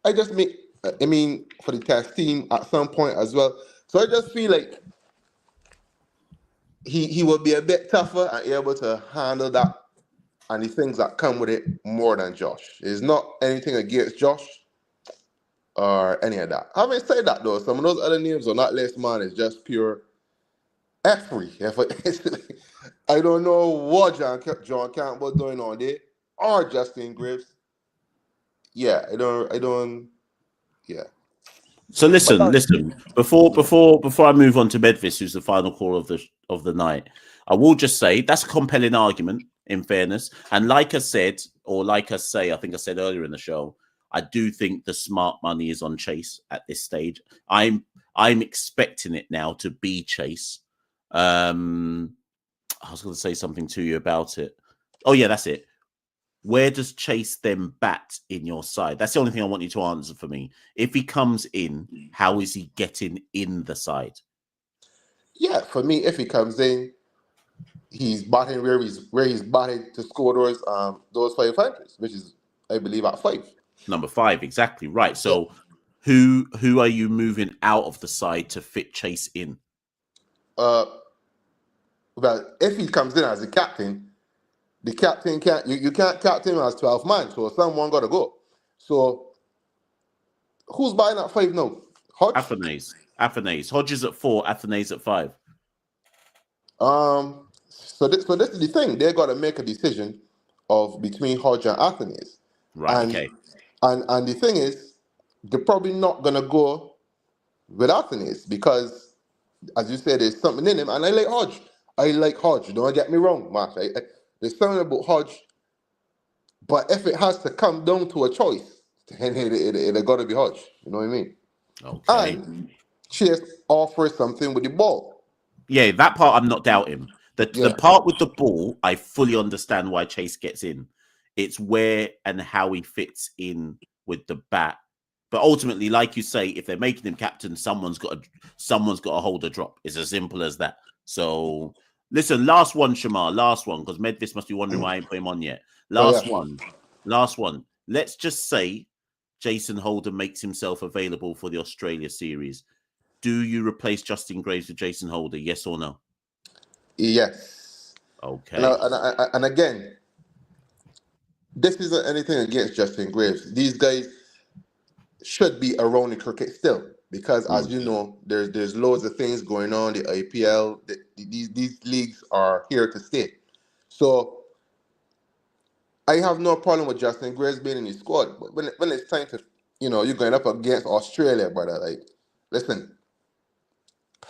F: I just for the test team at some point as well. So I just feel like he will be a bit tougher and able to handle that and the things that come with it more than Josh. It's not anything against Josh or any of that. Having said that, though, some of those other names on that list, man, is just pure F-free. I don't know what John Campbell doing on there or Justin Graves. Yeah, I don't. Yeah.
B: So listen. Before I move on to Medvis, who's the final call of the night, I will just say that's a compelling argument. In fairness, and like I said, I think I said earlier in the show, I do think the smart money is on Chase at this stage. I'm expecting it now to be Chase. I was going to say something to you about it. Oh yeah, that's it. Where does Chase then bat in your side? That's the only thing I want you to answer for me. If he comes in, how is he getting in the side?
F: Yeah, for me, if he comes in, he's batting where he's batted to score those 500s, which is, I believe, at 5.
B: Number 5, exactly right. So, who are you moving out of the side to fit Chase in?
F: Well, if he comes in as a captain, the captain can't. You can't captain him as 12 man. So someone got to go. So who's batting at 5 now? Hodge.
B: Athanase. Hodge is at 4. Athanase at 5.
F: So this is the thing. They got to make a decision between Hodge and Athanase.
B: Right. Okay.
F: And the thing is, they're probably not gonna go with Athanase because, as you said, there's something in him. And I like Hodge. Don't get me wrong, Matt. There's something about Hodge. But if it has to come down to a choice, then it got to be Hodge. You know what I mean?
B: Okay.
F: And Chase offers something with the ball.
B: Yeah, that part I'm not doubting. The part with the ball, I fully understand why Chase gets in. It's where and how he fits in with the bat. But ultimately, like you say, if they're making him captain, someone's got to hold a drop. It's as simple as that. So listen, last one, Shamar, last one, because Medvis must be wondering why I ain't put him on yet. Last one. Let's just say Jason Holder makes himself available for the Australia series. Do you replace Justin Graves with Jason Holder? Yes or no?
F: Yes.
B: Okay.
F: And again, this isn't anything against Justin Graves. These guys should be around the cricket still because, as you know, there's loads of things going on. The IPL, these leagues are here to stay. So I have no problem with Justin Graves being in the squad. But when it's time to, you're going up against Australia, brother. Like, listen,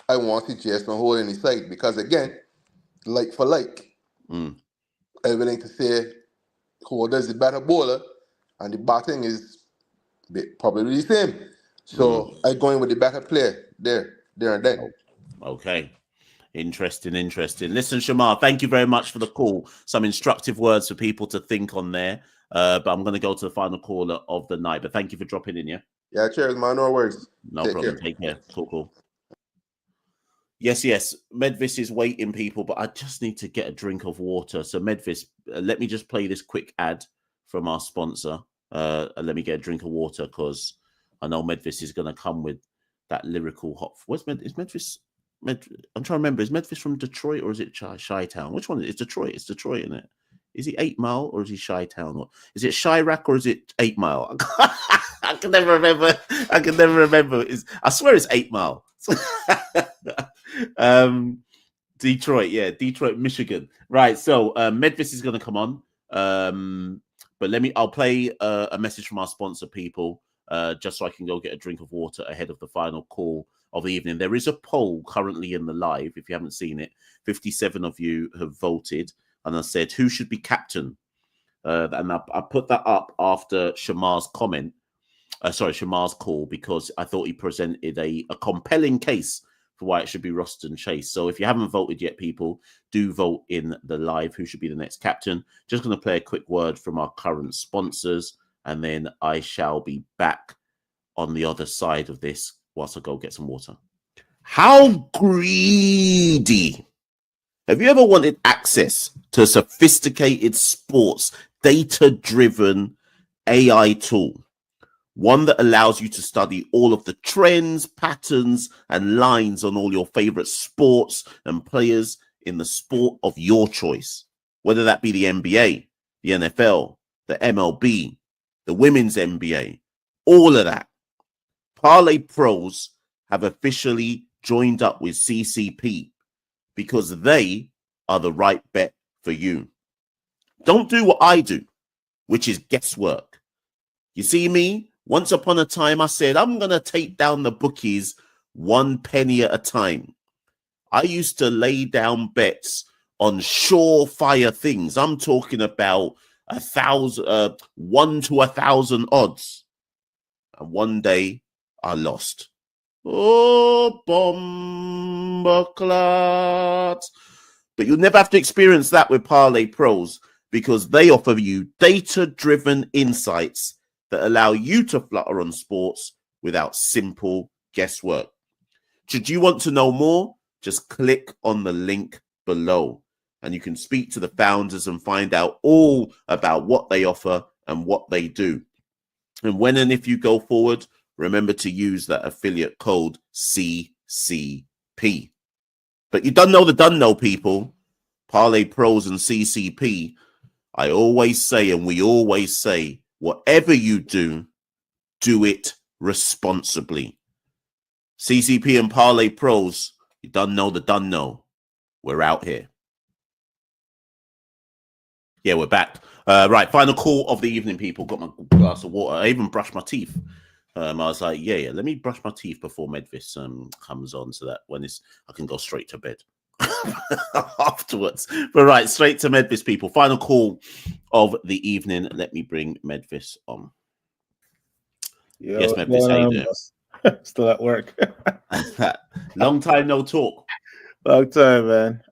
F: I want to see Jason Holder in his side because, again, like for like, I'm willing to say Holder's the better bowler and the batting is probably the same. So I go in with the better player there and then.
B: Okay. Interesting. Listen, Shamar, thank you very much for the call. Some instructive words for people to think on there. But I'm going to go to the final caller of the night. But thank you for dropping in, yeah?
F: Yeah, cheers, man. No worries.
B: No problem. Take care. Cool. Yes. Medvis is waiting, people, but I just need to get a drink of water. So, Medvis, let me just play this quick ad from our sponsor. Let me get a drink of water because I know Medvis is going to come with that lyrical hot. Is Medvis? I'm trying to remember. Is Medvis from Detroit or is it Chi-Town? Which one? It's Detroit. It's Detroit, isn't it? Is he 8 Mile or is he Chi-Town? Is it Chirac or is it 8 Mile? I can never remember. I swear it's 8 Mile. Detroit, Michigan. Right. So Medvis is going to come on. But I'll play a message from our sponsor, people, just so I can go get a drink of water ahead of the final call of the evening. There is a poll currently in the live. If you haven't seen it, 57 of you have voted. And I said, who should be captain? And I put that up after Shamar's comment. Shamar's call, because I thought he presented a compelling case for why it should be Roston Chase. So if you haven't voted yet, people, do vote in the live who should be the next captain. Just going to play a quick word from our current sponsors, and then I shall be back on the other side of this whilst I go get some water. How greedy! Have you ever wanted access to a sophisticated sports data-driven AI tool? One that allows you to study all of the trends, patterns, and lines on all your favorite sports and players in the sport of your choice, whether that be the NBA, the NFL, the MLB, the women's NBA, all of that. Parlay Pros have officially joined up with CCP because they are the right bet for you. Don't do what I do, which is guesswork. You see me? Once upon a time, I said, I'm going to take down the bookies 1 penny at a time. I used to lay down bets on surefire things. I'm talking about 1 to 1,000 odds. And one day I lost. Oh, bombaclat. But you'll never have to experience that with Parlay Pros because they offer you data-driven insights that allow you to flutter on sports without simple guesswork. Should you want to know more, just click on the link below and you can speak to the founders and find out all about what they offer and what they do. And when and if you go forward, remember to use that affiliate code CCP. But you don't know, people. Parlay Pros and CCP, I always say, and we always say, whatever you do, do it responsibly. CCP and Parlay Pros, you don't know. We're out here. Yeah, we're back. Right, final call of the evening, people. Got my glass of water. I even brushed my teeth. I was like, yeah, let me brush my teeth before Medvis comes on so that when I can go straight to bed afterwards. But right, straight to Medvis, people. Final call of the evening. Let me bring Medvis on.
G: Yo,
B: yes, Medvis, how you doing?
G: Still at work.
B: Long time no talk.
G: Long time, man.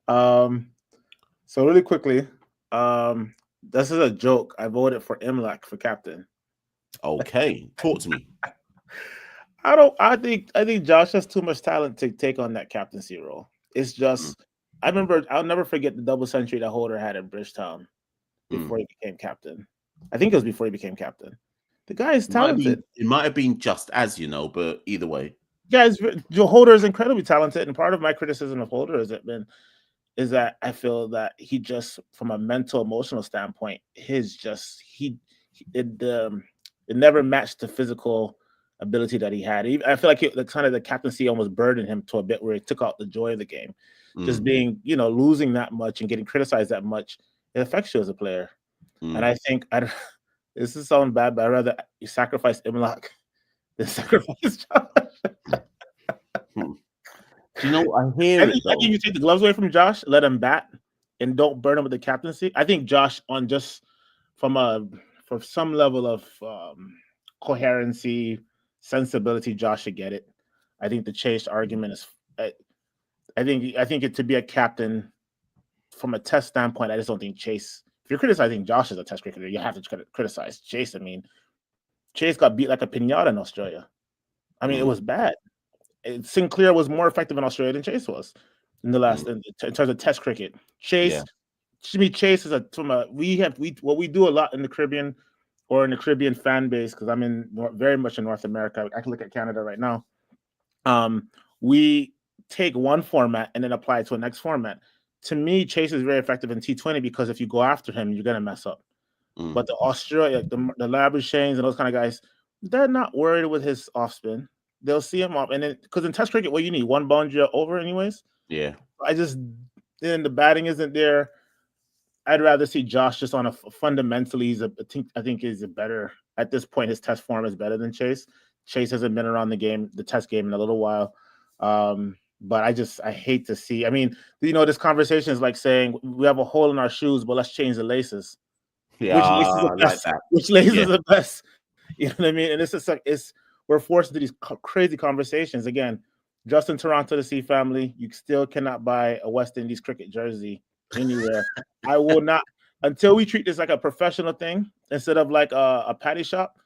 G: So really quickly, this is a joke. I voted for Imlach for captain.
B: Okay, talk to me.
G: I think Josh has too much talent to take on that captaincy role. It's just I'll never forget the double century that Holder had at Bridgetown before he became captain. I think it was before he became captain. The guy is talented.
B: It might have been just as, but either way.
G: Guys, Holder is incredibly talented, and part of my criticism of Holder is that I feel that he just, from a mental, emotional standpoint, it never matched the physical ability that he had. I feel like the captaincy almost burdened him to a bit where it took out the joy of the game. Just being, losing that much and getting criticized that much, it affects you as a player. And I think this is sounding bad, but I'd rather you sacrifice Imlach than sacrifice Josh.
B: Do I hear it?
G: I think you take the gloves away from Josh, let him bat, and don't burn him with the captaincy. I think Josh, on just for some level of coherency, sensibility, Josh should get it. I think the Chase argument is. I think it to be a captain from a test standpoint. I just don't think Chase. If you're criticizing Josh as a test cricketer, you have to criticize Chase. I mean, Chase got beat like a piñata in Australia. I mean, it was bad. Sinclair was more effective in Australia than Chase was in the last in terms of Test cricket. Chase, to me, Chase is what we do a lot in the Caribbean or in the Caribbean fan base, because I'm very much in North America. I can look at Canada right now. We take one format and then apply it to a next format. To me, Chase is very effective in T20 because if you go after him, you're gonna mess up. But the Australia, the Labuschagnes and those kind of guys, they're not worried with his off spin. They'll see him off, and then because in Test cricket, what you need one boundary over, anyways.
B: Yeah.
G: Then the batting isn't there. I'd rather see Josh just on a fundamentally. I think he's a better at this point. His Test form is better than Chase. Chase hasn't been around the Test game in a little while. But I hate to see. I mean, this conversation is like saying we have a hole in our shoes, but let's change the laces.
B: Yeah,
G: which laces are the best? You know what I mean? And we're forced into these crazy conversations again. Justin Toronto, the C family, you still cannot buy a West Indies cricket jersey anywhere. I will not until we treat this like a professional thing instead of like a patty shop.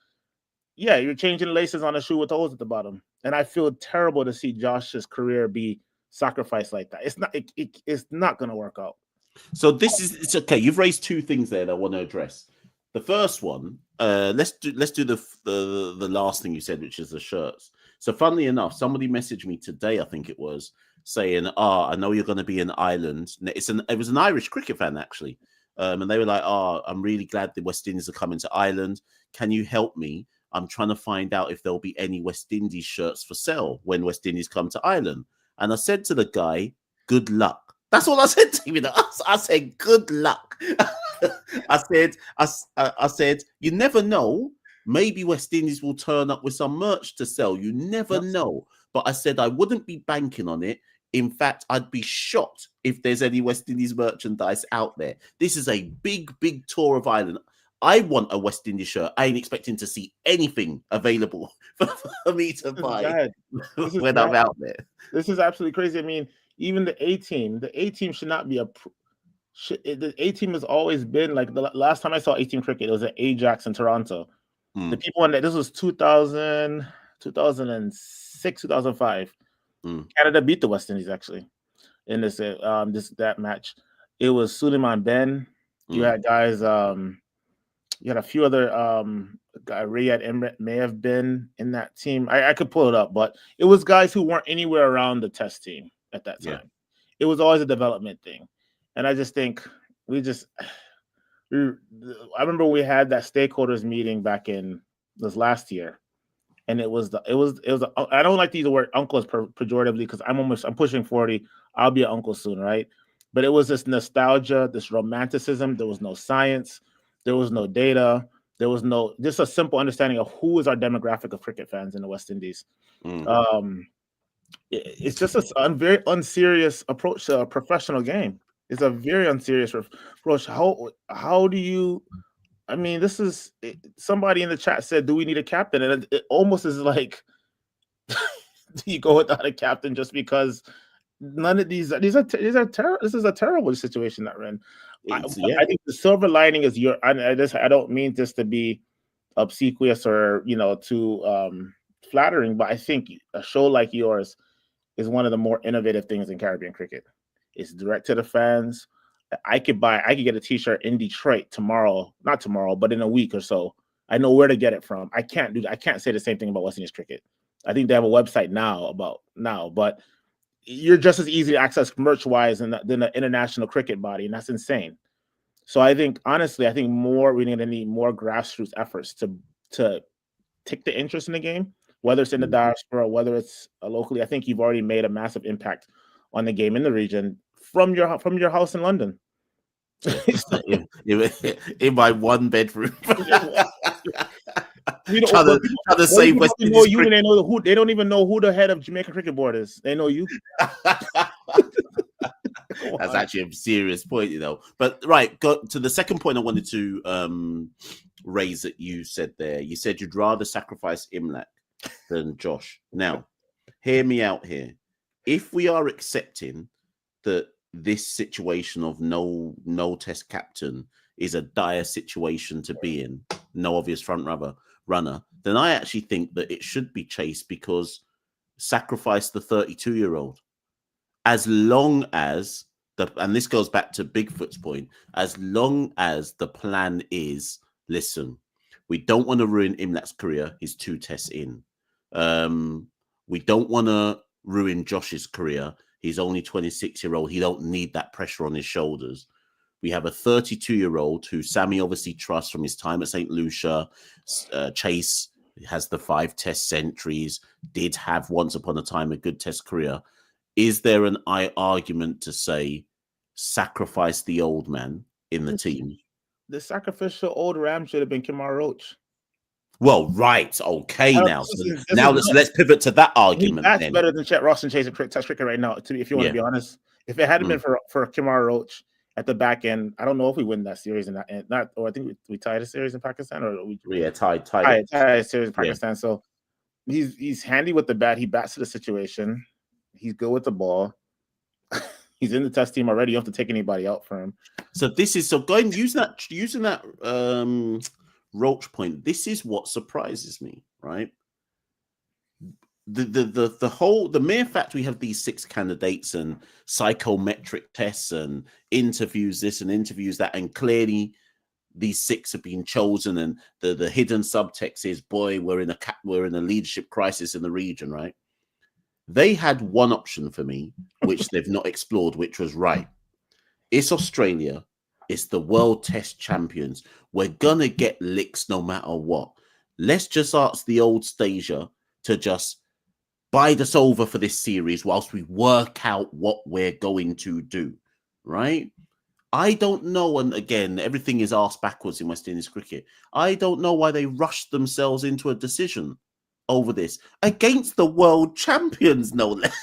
G: Yeah, you're changing laces on a shoe with holes at the bottom, and I feel terrible to see Josh's career be sacrificed like that. It's not going to work out.
B: So it's okay. You've raised two things there that I want to address. The first one, let's do the last thing you said, which is the shirts. So funnily enough, somebody messaged me today, I think it was, saying, I know you're going to be in Ireland. It was an Irish cricket fan, actually. And they were like, I'm really glad the West Indies are coming to Ireland. Can you help me? I'm trying to find out if there'll be any West Indies shirts for sale when West Indies come to Ireland. And I said to the guy, good luck. That's all I said to him. I said, good luck. I said, you never know. Maybe West Indies will turn up with some merch to sell. You never know. But I said I wouldn't be banking on it. In fact, I'd be shocked if there's any West Indies merchandise out there. This is a big, big tour of Ireland. I want a West Indies shirt. I ain't expecting to see anything available for me to buy when I'm out there.
G: This is absolutely crazy. I mean, even the A team should not be the A team has always been like the last time I saw A team cricket, it was at Ajax in Toronto. The people on that, this was 2000, 2006, 2005. Canada beat the West Indies actually in that match. It was Suleiman Ben. You had guys, you had a few other Riyad Emret may have been in that team. I could pull it up, but it was guys who weren't anywhere around the Test team at that time. It was always a development thing. And I just think I remember we had that stakeholders meeting back in this last year, and it was I don't like to use the word uncle pejoratively because I'm pushing 40. I'll be an uncle soon, right? But it was this nostalgia, this romanticism. There was no science, there was no data, there was just a simple understanding of who is our demographic of cricket fans in the West Indies. It's just a very unserious approach to a professional game. It's a very unserious approach. How do you? I mean, this is somebody in the chat said, "Do we need a captain?" And it almost is like, do you go without a captain just because none of these are terrible? This is a terrible situation that we're in. I think the silver lining is I don't mean this to be obsequious or too flattering, but I think a show like yours is one of the more innovative things in Caribbean cricket. It's direct to the fans. I could get a t-shirt in Detroit not tomorrow, but in a week or so. I know where to get it from. I can't say the same thing about West Indies cricket. I think they have a website now, but you're just as easy to access merch-wise than the international cricket body, and that's insane. So I think, honestly, we're going to need more grassroots efforts to take the interest in the game, whether it's in the diaspora, whether it's locally. I think you've already made a massive impact on the game in the region from your house in London.
B: in my one bedroom.
G: They don't even know who the head of Jamaica Cricket Board is. They know you.
B: That's actually a serious point, But go to the second point I wanted to raise that you said there. You said you'd rather sacrifice Imlak than Josh. Now, hear me out here. If we are accepting that this situation of no Test captain is a dire situation to be in, no obvious front runner, then I actually think that it should be Chase because sacrifice the 32-year-old, as long as and this goes back to Bigfoot's point, as long as the plan is, listen, we don't want to ruin Imlat's career. He's 2 tests in. We don't want to ruin Josh's career. He's only 26-year-old. He don't need that pressure on his shoulders. We have a 32-year-old who Sammy obviously trusts from his time at St. Lucia. Chase has the 5 test centuries, did have once upon a time a good test career. Is there an argument to say sacrifice the old man in the team?
G: The sacrificial old ram should have been Kemar Roach.
B: Well, right, okay. Now let's pivot to that argument.
G: That's better than Chet Ross and Chase Test cricket right now. If you want to be honest, if it hadn't been for Kemar Roach at the back end, I don't know if we win that series or I think we tied a series in Pakistan, or we tied a series in Pakistan. So he's handy with the bat. He bats to the situation. He's good with the ball. He's in the test team already. You don't have to take anybody out for him.
B: So using that Roach point. This is what surprises me, right? The mere fact we have these 6 candidates and psychometric tests and interviews this and interviews that, and clearly these 6 have been chosen, and the hidden subtext is, boy, we're in a leadership crisis in the region, right? They had one option for me, which they've not explored, which was, right, it's Australia, it's the World Test Champions. We're gonna get licks no matter what. Let's just ask the old Stasia to just bide us over for this series whilst we work out what we're going to do, right? I don't know, and again, everything is asked backwards in West Indies cricket. I don't know why they rushed themselves into a decision over this against the world champions, no less.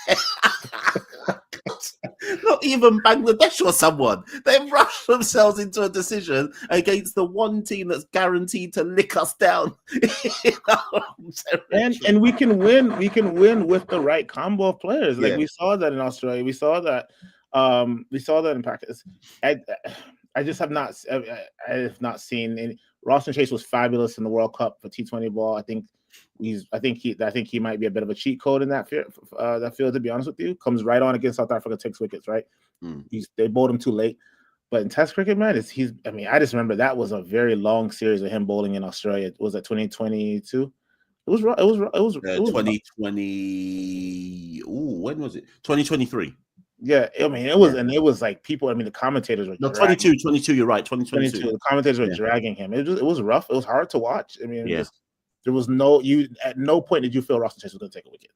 B: Not even Bangladesh or someone. They've rushed themselves into a decision against the one team that's guaranteed to lick us down.
G: And we can win. We can win with the right combo of players. Like we saw that in Australia. We saw that. We saw that in Pakistan. I just have not. I have not seen any. Ross and Chase was fabulous in the World Cup for T20 ball. I think he might be a bit of a cheat code in that field. To be honest with you, comes right on against South Africa, takes wickets. Right, they bowled him too late. But in Test cricket, man, I mean, I just remember that was a very long series of him bowling in Australia. Was it 2022? It was
B: 2020. When was it? 2023.
G: Yeah, I mean, it was, and it was like people. I mean, the commentators were
B: 22. You're right. 2022.
G: The commentators were dragging him. It was rough. It was hard to watch. I mean, there was at no point did you feel Ross and Chase was going to take a wicket.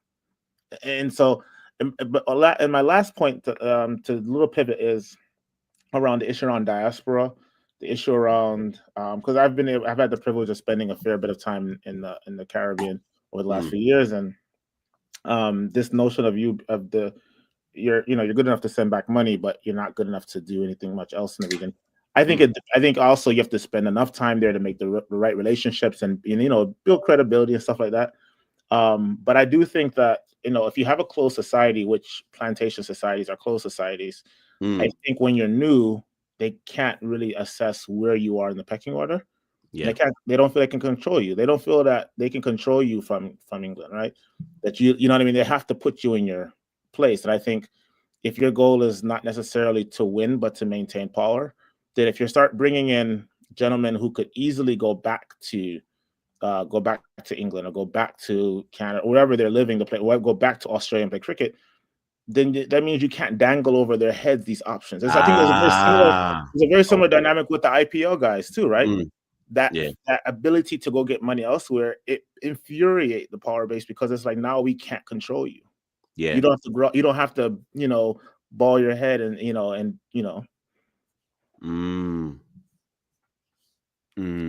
G: And so, and my last point to little pivot is around the issue around diaspora, the issue around because I've had the privilege of spending a fair bit of time in the Caribbean over the last few years, and this notion of you're good enough to send back money, but you're not good enough to do anything much else in the region. I think also you have to spend enough time there to make the right relationships and build credibility and stuff like that. But I do think that if you have a closed society, which plantation societies are closed societies, I think when you're new, they can't really assess where you are in the pecking order. Yeah. They don't feel they can control you. They don't feel that they can control you from England, right? That you know what I mean? They have to put you in your place. And I think if your goal is not necessarily to win, but to maintain power, that if you start bringing in gentlemen who could easily go back to England or go back to Canada, or wherever they're living to play, or go back to Australia and play cricket, then that means you can't dangle over their heads these options. I think there's a very similar dynamic with the IPL guys too, right? That ability to go get money elsewhere, it infuriates the power base because it's like, now we can't control you. Yeah, you don't have to grow. You don't have to, ball your head and I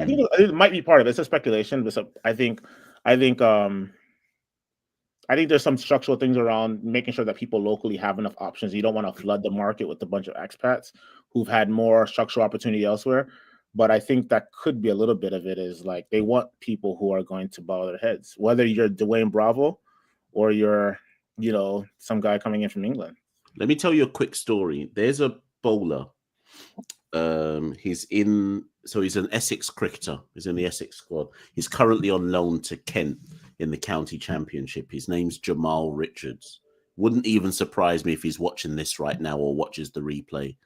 G: think it might be part of it. It's a speculation, but I think there's some structural things around making sure that people locally have enough options. You don't want to flood the market with a bunch of expats who've had more structural opportunity elsewhere. But I think that could be a little bit of it, is like they want people who are going to bow their heads, whether you're Dwayne Bravo or you're some guy coming in from England.
B: Let me tell you a quick story. There's a bowler. He's an Essex cricketer. He's in the Essex squad. He's currently on loan to Kent. in the county championship. His name's Jamal Richards. Wouldn't even surprise me if he's watching this right now or watches the replay.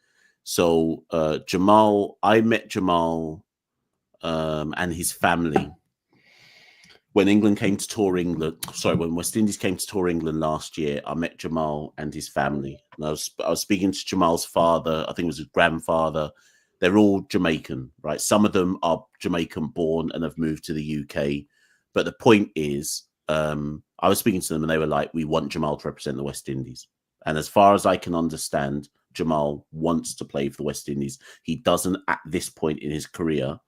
B: So Jamal, I met Jamal and his family when England came to tour England. Sorry, when West Indies came to tour England last year, I met Jamal and his family. And I was speaking to Jamal's father. I think it was his grandfather. They're all Jamaican, right? Some of them are Jamaican born and have moved to the UK. But the point is, I was speaking to them and they were like, we want Jamal to represent the West Indies. And as far as I can understand, Jamal wants to play for the West Indies. He doesn't, at this point in his career,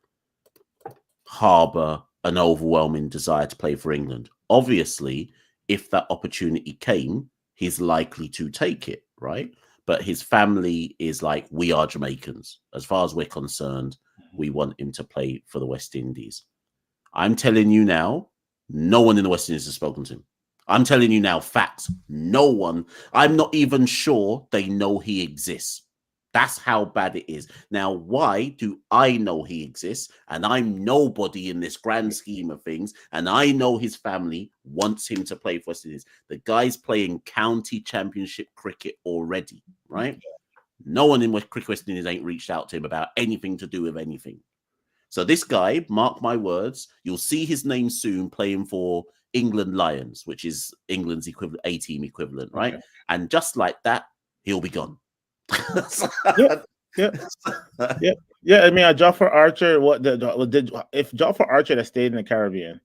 B: harbour an overwhelming desire to play for England. Obviously, if that opportunity came, he's likely to take it, right? But his family is like, we are Jamaicans. As far as we're concerned, we want him to play for the West Indies. I'm telling you now, no one in the West Indies has spoken to him. I'm telling you now, facts. No one. I'm not even sure they know he exists. That's how bad it is. Now, why do I know he exists? And I'm nobody in this grand scheme of things. And I know his family wants him to play for West Indies. The guy's playing county championship cricket already, right? No one in West Indies ain't reached out to him about anything to do with anything. So this guy, mark my words, you'll see his name soon playing for England Lions, which is England's equivalent, A-team equivalent, right? Okay. And just like that, he'll be gone.
G: Yeah. I mean, Joffer Archer. If Joffer Archer had stayed in the Caribbean,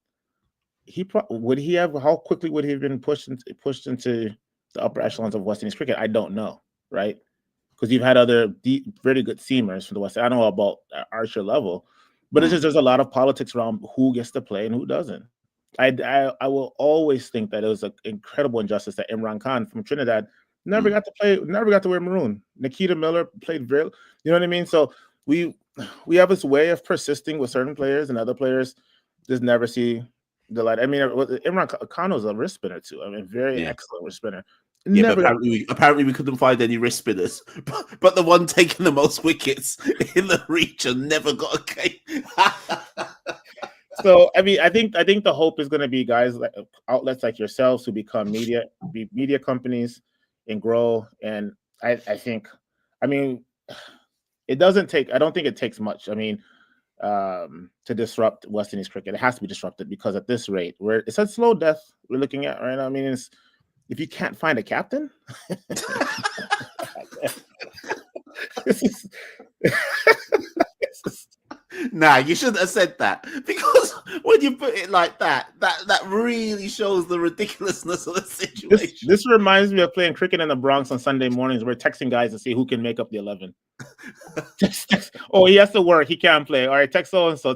G: would he have? How quickly would he have been pushed into the upper echelons of West Indies cricket? I don't know, right? Because you've had other very good seamers from the West. I don't know about Archer level, but it's just there's a lot of politics around who gets to play and who doesn't. I will always think that it was an incredible injustice that Imran Khan from Trinidad never got to play, never got to wear maroon. Nikita Miller played very, you know what I mean? So we have this way of persisting with certain players, and other players just never see the light. I mean, Imran Khan was a wrist spinner too. I mean, very excellent wrist spinner.
B: Yeah, but apparently we couldn't find any wrist spinners. But the one taking the most wickets in the region never got a game.
G: So I mean, I think the hope is going to be guys like outlets like yourselves who become media companies and grow. And I think, I mean, it doesn't take. I don't think it takes much. I mean, to disrupt West Indies cricket, it has to be disrupted because at this rate, it's a slow death we're looking at right now. I mean, if you can't find a captain.
B: Nah, you shouldn't have said that, because when you put it like that really shows the ridiculousness of the situation.
G: This reminds me of playing cricket in the Bronx on Sunday mornings. We're texting guys to see who can make up the 11. Text. Oh, he has to work. He can't play. All right, text so-and-so.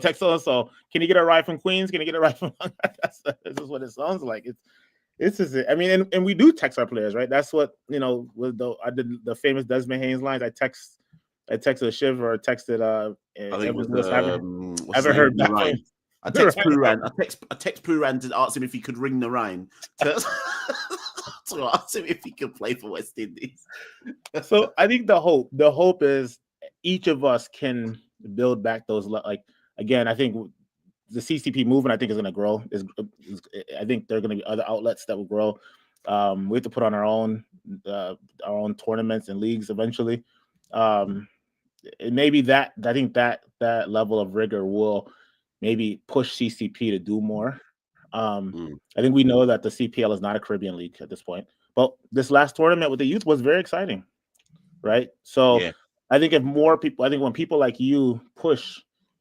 G: Can you get a ride from Queens? Can you get a ride from... This is what it sounds like. This is it. I mean, and we do text our players, right? That's what, you know, I did the famous Desmond Haynes lines. I texted Shiv or texted
B: I think it was
G: ever heard that
B: Ryan. I text Pooran. I text Pooran to ask him if he could ring the Rhine. To ask him if he could play for West Indies.
G: So I think the hope is each of us can build back those. Like, again, I think the CCP movement, I think, is going to grow. I think there are going to be other outlets that will grow. We have to put on our own tournaments and leagues eventually. Maybe that, I think that level of rigor will maybe push CCP to do more. I think we know that the CPL is not a Caribbean league at this point, but this last tournament with the youth was very exciting, right? So yeah. I think when people like you push,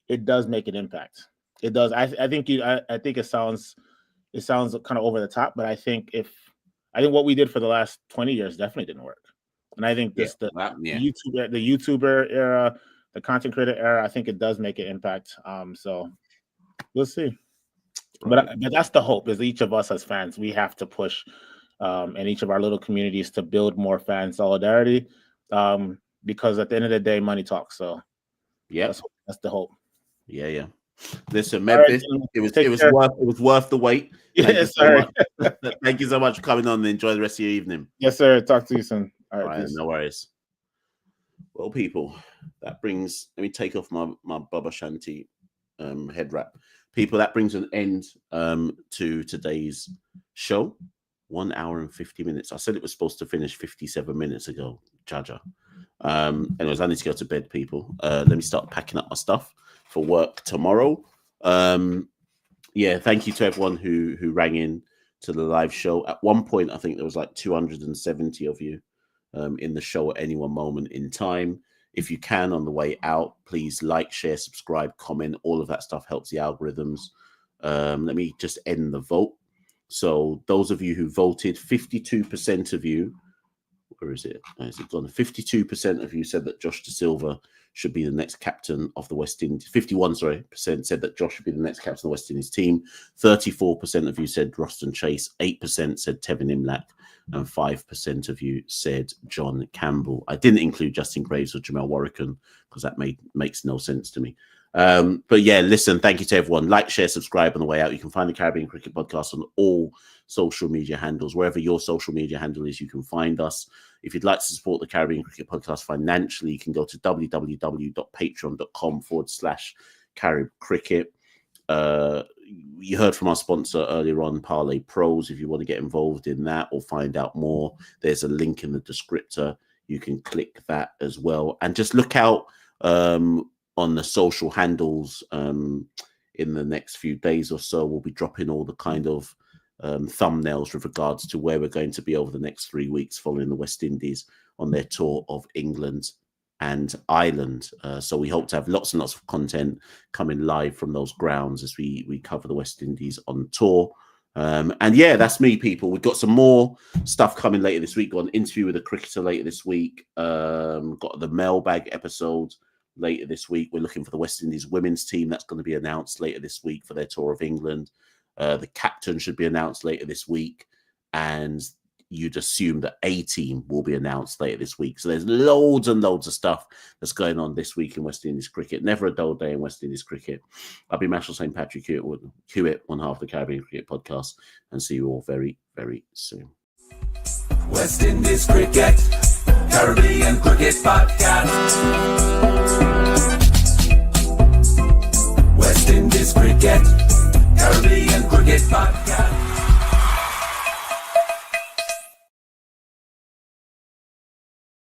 G: it does make an impact. It does. I think it sounds kind of over the top, but I think what we did for the last 20 years definitely didn't work. And I think the YouTuber era, the content creator era, I think it does make an impact. So we'll see. Right. But that's the hope, is each of us as fans, we have to push in each of our little communities to build more fan solidarity, because at the end of the day, money talks. So yeah, that's the hope.
B: Yeah. Listen, Memphis, right, it was worth the wait.
G: Yes,
B: Thank you so much for coming on, and enjoy the rest of your evening.
G: Yes, sir. Talk to you soon.
B: All right, no worries. Well, people, that brings, let me take off my Bubba Shanti head wrap. people, that brings an end to today's show. 1 hour and 50 minutes. I said it was supposed to finish 57 minutes ago, Jaja. Anyways, I need to go to bed, people. Let me start packing up my stuff for work tomorrow. Yeah, thank you to everyone who rang in to the live show. At one point, I think there was like 270 of you in the show at any one moment in time. If you can, on the way out, please like, share, subscribe, comment. All of that stuff helps the algorithms. Let me just end the vote. So those of you who voted, 52% of you, where is it? Is it gone? 52% of you said that Josh Da Silva should be the next captain of the West Indies. 51% said that Josh should be the next captain of the West Indies team. 34% of you said Roston Chase. 8% said Tevin Imlach. And 5% of you said John Campbell. I didn't include Justin Graves or Jamel Warrican because that makes no sense to me. But yeah, listen, thank you to everyone. Like, share, subscribe on the way out. You can find the Caribbean Cricket Podcast on all social media handles. Wherever your social media handle is, you can find us. If you'd like to support the Caribbean Cricket Podcast financially, you can go to www.patreon.com/Carib Cricket. You heard from our sponsor earlier on, Parlay Pros. If you want to get involved in that or find out more, there's a link in the descriptor. You can click that as well. And just look out on the social handles in the next few days or so. We'll be dropping all the kind of thumbnails with regards to where we're going to be over the next 3 weeks following the West Indies on their tour of England and Ireland. So we hope to have lots and lots of content coming live from those grounds as we cover the West Indies on tour. And yeah, that's me, people. We've got some more stuff coming later this week. Got an interview with a cricketer later this week. Got the mailbag episode later this week. We're looking for the West Indies women's team. That's going to be announced later this week for their tour of England. The captain should be announced later this week. And you'd assume that a team will be announced later this week. So there's loads and loads of stuff that's going on this week in West Indies cricket. Never a dull day in West Indies cricket. I'll be Machel St. Patrick Hewitt, one half of the Caribbean Cricket Podcast, and see you all very, very soon.
A: West Indies Cricket, Caribbean Cricket Podcast. West Indies Cricket, Caribbean Cricket Podcast.